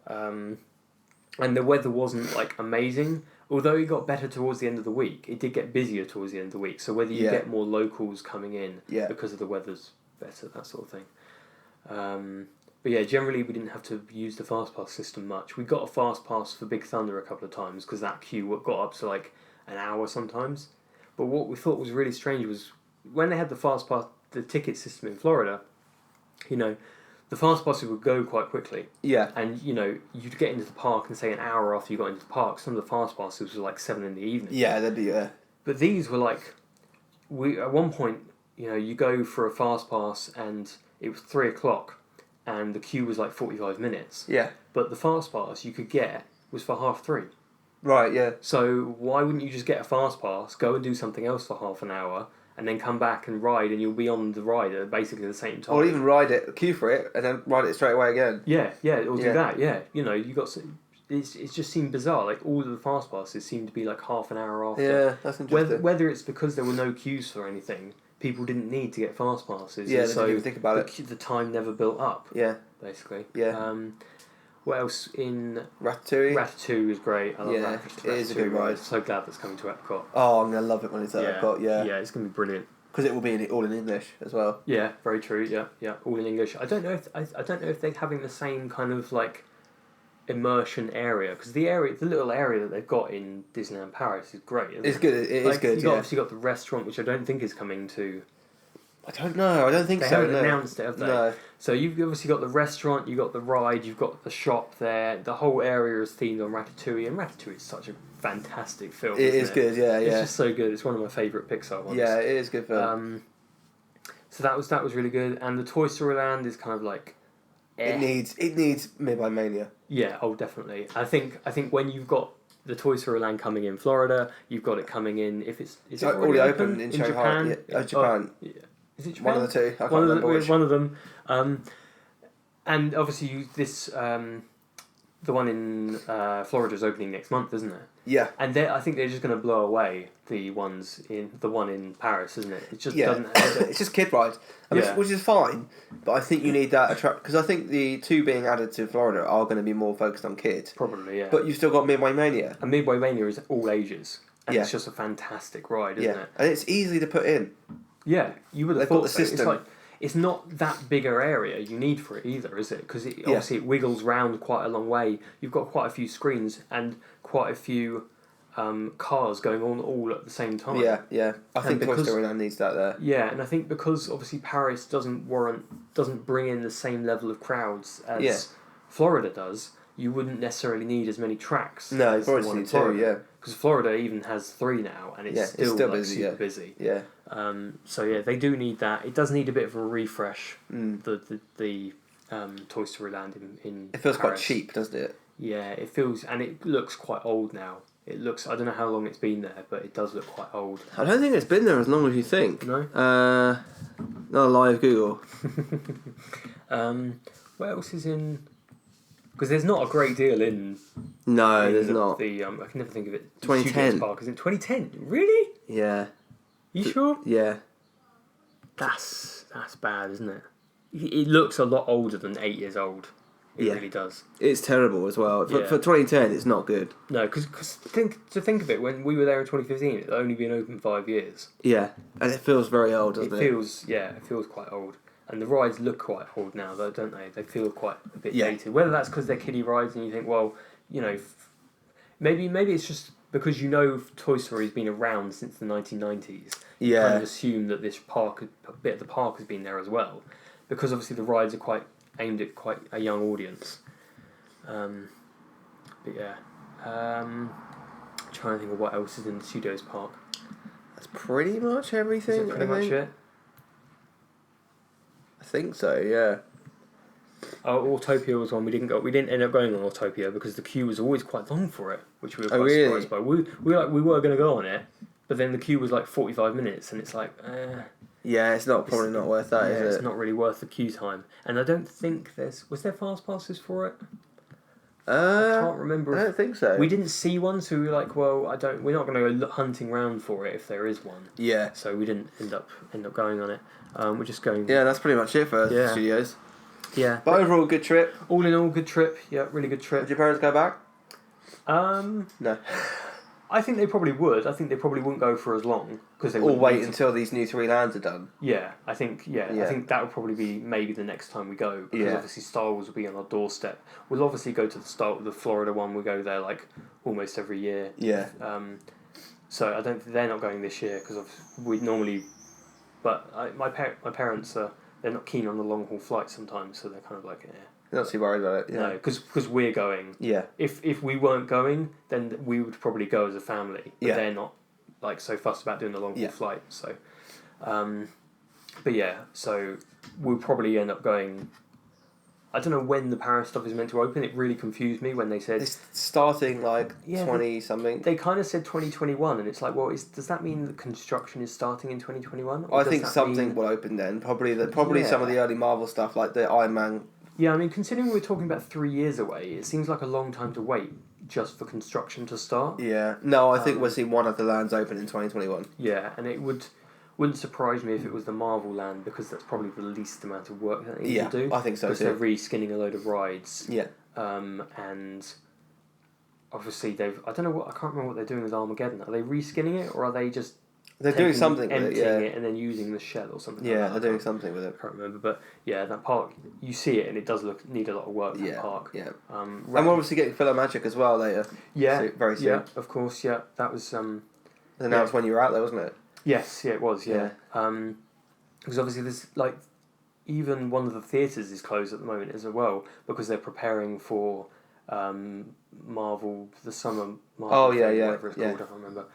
And the weather wasn't like amazing, although it got better towards the end of the week. It did get busier towards the end of the week. So whether you get more locals coming in because of the weather's better, that sort of thing. But yeah, generally we didn't have to use the fast pass system much. We got a fast pass for Big Thunder a couple of times because that queue got up to like an hour sometimes. But what we thought was really strange was when they had the fast pass, the ticket system in Florida, you know, the fast passes would go quite quickly. Yeah. And, you know, you'd get into the park and say an hour after you got into the park, some of the fast passes were like 7 in the evening. Yeah, they'd be, But these were like, at one point, you know, you go for a fast pass and it was 3 o'clock and the queue was like 45 minutes. Yeah. But the fast pass you could get was for 3:30. Right, yeah. So why wouldn't you just get a fast pass, go and do something else for half an hour, and then come back and ride, and you'll be on the ride at basically the same time. Or even queue for it, and then ride it straight away again. Yeah, or do that. Yeah, you know, you got. It just seemed bizarre. Like all of the fast passes seemed to be like half an hour after. Yeah, that's interesting. Whether it's because there were no queues for anything, people didn't need to get fast passes. Yeah, they didn't even think about it. The time never built up. Yeah, basically. Yeah. What else in Ratatouille? Ratatouille is great. I love Ratatouille. It is a good ride. So glad that's coming to Epcot. Oh, I'm gonna love it when it's at Epcot. Yeah, it's gonna be brilliant. Because it will be all in English as well. Yeah, very true. Yeah, all in English. I don't know if they're having the same kind of like immersion area, because the little area that they've got in Disneyland Paris is great. It's good. It is good. You've obviously got the restaurant, which I don't think is coming to. I don't know. I don't think they so. They haven't announced it, have they? No. So you've obviously got the restaurant, you've got the ride, you've got the shop there. The whole area is themed on Ratatouille, and Ratatouille is such a fantastic film. It is good. Yeah. It's just so good. It's one of my favourite Pixar ones. Yeah, it is good film. So that was really good, and the Toy Story Land is kind of like. It needs Midway Mania. Yeah, definitely. I think when you've got the Toy Story Land coming in Florida, you've got it coming in. If is it already open in Shanghai? Japan? Yeah, Japan. Yeah. Is it Japan? One of the two. I can't remember which. One of them. And obviously the one in Florida is opening next month, isn't it? Yeah. And I think they're just going to blow away the one in Paris, isn't it? It just doesn't. It's just kid rides, which is fine. But I think you need that because I think the two being added to Florida are going to be more focused on kids. Probably, yeah. But you've still got Midway Mania. And Midway Mania is all ages, and it's just a fantastic ride, isn't it? And it's easy to put in. Yeah, you would have thought got the system. It's like it's not that bigger area you need for it either, is it? Because obviously it wiggles round quite a long way. You've got quite a few screens and quite a few cars going on all at the same time. Yeah. I think Toy Story Land needs that there. Yeah, and I think because obviously Paris doesn't bring in the same level of crowds as Florida does, you wouldn't necessarily need as many tracks. No, you probably need two, yeah. Because Florida even has 3 now, and it's still busy, super busy. Yeah. So yeah, they do need that. It does need a bit of a refresh. The Toy Story Land in it feels Paris. Quite cheap, doesn't it? Yeah, it feels, and it looks quite old now. It looks. I don't know how long it's been there, but it does look quite old. I don't think it's been there as long as you think. No. Not a live Google. What else is in? Because there's not a great deal in. No, there's not. I can never think of it. 2010. Park is in 2010. Really? Yeah. You sure? Yeah. That's bad, isn't it? It looks a lot older than 8 years old. It really does. It's terrible as well. For 2010, it's not good. No, because think of it, when we were there in 2015, it had only been open 5 years. Yeah, and it feels very old, doesn't it? It feels quite old. And the rides look quite old now, though, don't they? They feel quite a bit dated. Whether that's because they're kiddie rides and you think, well, you know, maybe it's just because you know Toy Story's been around since the 1990s. You kind of assume that this a bit of the park has been there as well. Because obviously the rides are quite aimed at quite a young audience. But yeah. I'm trying to think of what else is in the Studios Park. That's pretty much everything. Is it pretty much it? I think so, yeah. Oh, Autopia was one we didn't go. We didn't end up going on Autopia because the queue was always quite long for it, which we were quite surprised by. We were going to go on it, but then the queue was like 45 minutes, and it's like, yeah, it's probably not worth that, is it? It's not really worth the queue time, and I don't think was there fast passes for it. I can't remember. I don't think so. We didn't see one, so we were like, well, we're not going to go hunting around for it if there is one. Yeah. So we didn't end up going on it. We're just going. Yeah, that's pretty much it for Studios. Yeah. But overall, good trip. All in all, good trip. Yeah, really good trip. Would your parents go back? No. I think they probably would. I think they probably wouldn't go for as long because they wouldn't wait until these new 3 lands are done. Yeah, I think that would probably be maybe the next time we go because obviously Star Wars will be on our doorstep. We'll obviously go to the Florida one. We go there like almost every year. Yeah. So I don't. They're not going this year because we normally. But my parents they're not keen on the long haul flights sometimes, so they're kind of like, They're not too worried about it. Yeah. No, because we're going. Yeah. If we weren't going, then we would probably go as a family. But they're not like so fussed about doing the long haul flight. So, but yeah, so we'll probably end up going I don't know when the Paris stuff is meant to open. It really confused me when they said... It's starting 20-something. They kind of said 2021, and it's like, well, does that mean the construction is starting in 2021? I think something will open then. Probably some of the early Marvel stuff, like the Iron Man. Yeah, I mean, considering we're talking about 3 years away, it seems like a long time to wait just for construction to start. Yeah. No, I think we'll see one of the lands open in 2021. Yeah, and it wouldn't surprise me if it was the Marvel land, because that's probably the least amount of work that they need to do. I think so because too. they're re-skinning a load of rides. Yeah. And obviously I can't remember what they're doing with Armageddon. Are they re-skinning it, or are they just... They're doing something with it, emptying it and then using the shell or something. Yeah, like that. they're doing something with it. I can't remember, but yeah, that park, you see it and it does need a lot of work. That park. Yeah. And we're obviously getting Philo Magic as well later. Yeah, very soon. Yeah, of course. Yeah, that was. And that was when you were out there, wasn't it? Yes, yeah, it was. Yeah, because obviously there's even one of the theatres is closed at the moment as well, because they're preparing for Marvel, the summer Marvel. Whatever it's called, I can't remember.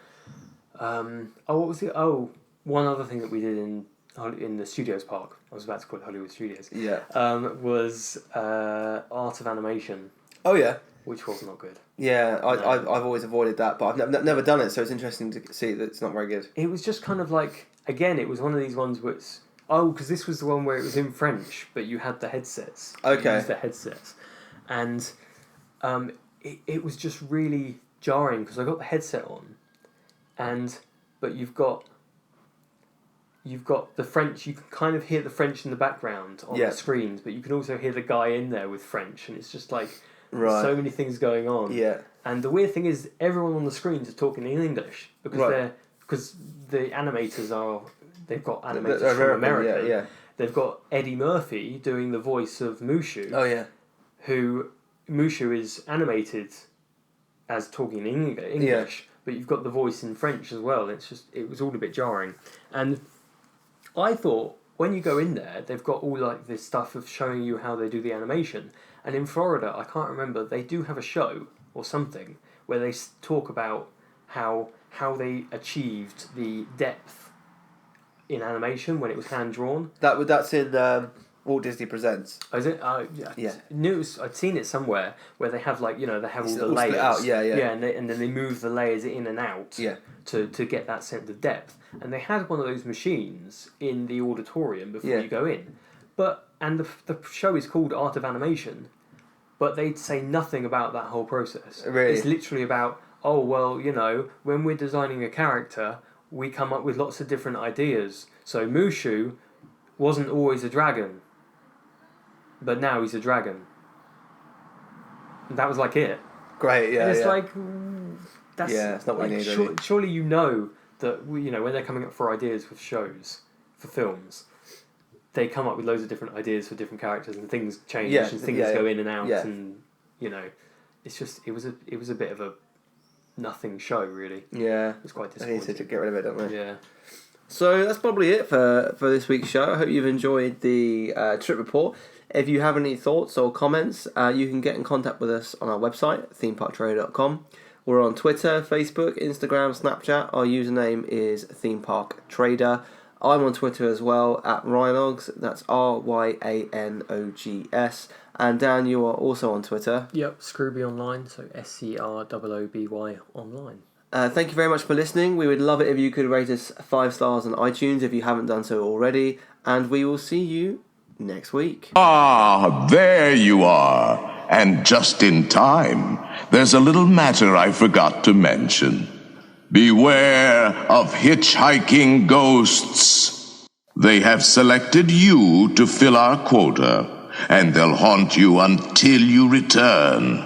What was it? One other thing that we did in the Studios Park, I was about to call it Hollywood Studios. Yeah. Was Art of Animation. Oh yeah. Which was not good. Yeah, I've always avoided that, but I've never done it, so it's interesting to see that it's not very good. It was just kind of again, it was one of these ones where it's... because this was the one where it was in French, but you had the headsets. Okay. You used the headsets. And it was just really jarring, because I got the headset on, but you've got the French. You can kind of hear the French in the background on the screens, but you can also hear the guy in there with French, and it's just so many things going on. Yeah. And the weird thing is, everyone on the screens is talking in English, because the animators they've got animators from America. Yeah. They've got Eddie Murphy doing the voice of Mushu. Oh yeah. Who Mushu is animated as talking in English. But you've got the voice in French as well. It was all a bit jarring. And I thought, when you go in there, they've got all this stuff of showing you how they do the animation. And in Florida, I can't remember, they do have a show or something where they talk about how they achieved the depth in animation when it was hand drawn. That's in Walt Disney Presents. Oh, is it? Yeah. I'd seen it somewhere where they have they have all the layers. Out. Yeah. And then they move the layers in and out. Yeah. To get that sense of depth, and they had one of those machines in the auditorium before you go in, and the show is called Art of Animation, but they'd say nothing about that whole process. Really? It's literally about when we're designing a character, we come up with lots of different ideas. So Mushu wasn't always a dragon, but now he's a dragon. And that was it. Great, yeah. And it's it's not what you need. Really. Surely that when they're coming up for ideas with shows, for films, they come up with loads of different ideas for different characters, and things change and things go in and out, and it's just it was a bit of a nothing show, really. Yeah, it's quite disappointing. They need to get rid of it, don't they? Yeah. So that's probably it for this week's show. I hope you've enjoyed the trip report. If you have any thoughts or comments, you can get in contact with us on our website, themeparktrader.com. We're on Twitter, Facebook, Instagram, Snapchat. Our username is themeparktrader. I'm on Twitter as well, at Ryanogs. That's RYANOGS. And Dan, you are also on Twitter. Yep, Scrooby Online, so SCROOBY Online. Thank you very much for listening. We would love it if you could rate us 5 stars on iTunes if you haven't done so already. And we will see you next week. Ah, there you are. And just in time. There's a little matter I forgot to mention. Beware of hitchhiking ghosts. They have selected you to fill our quota, and they'll haunt you until you return.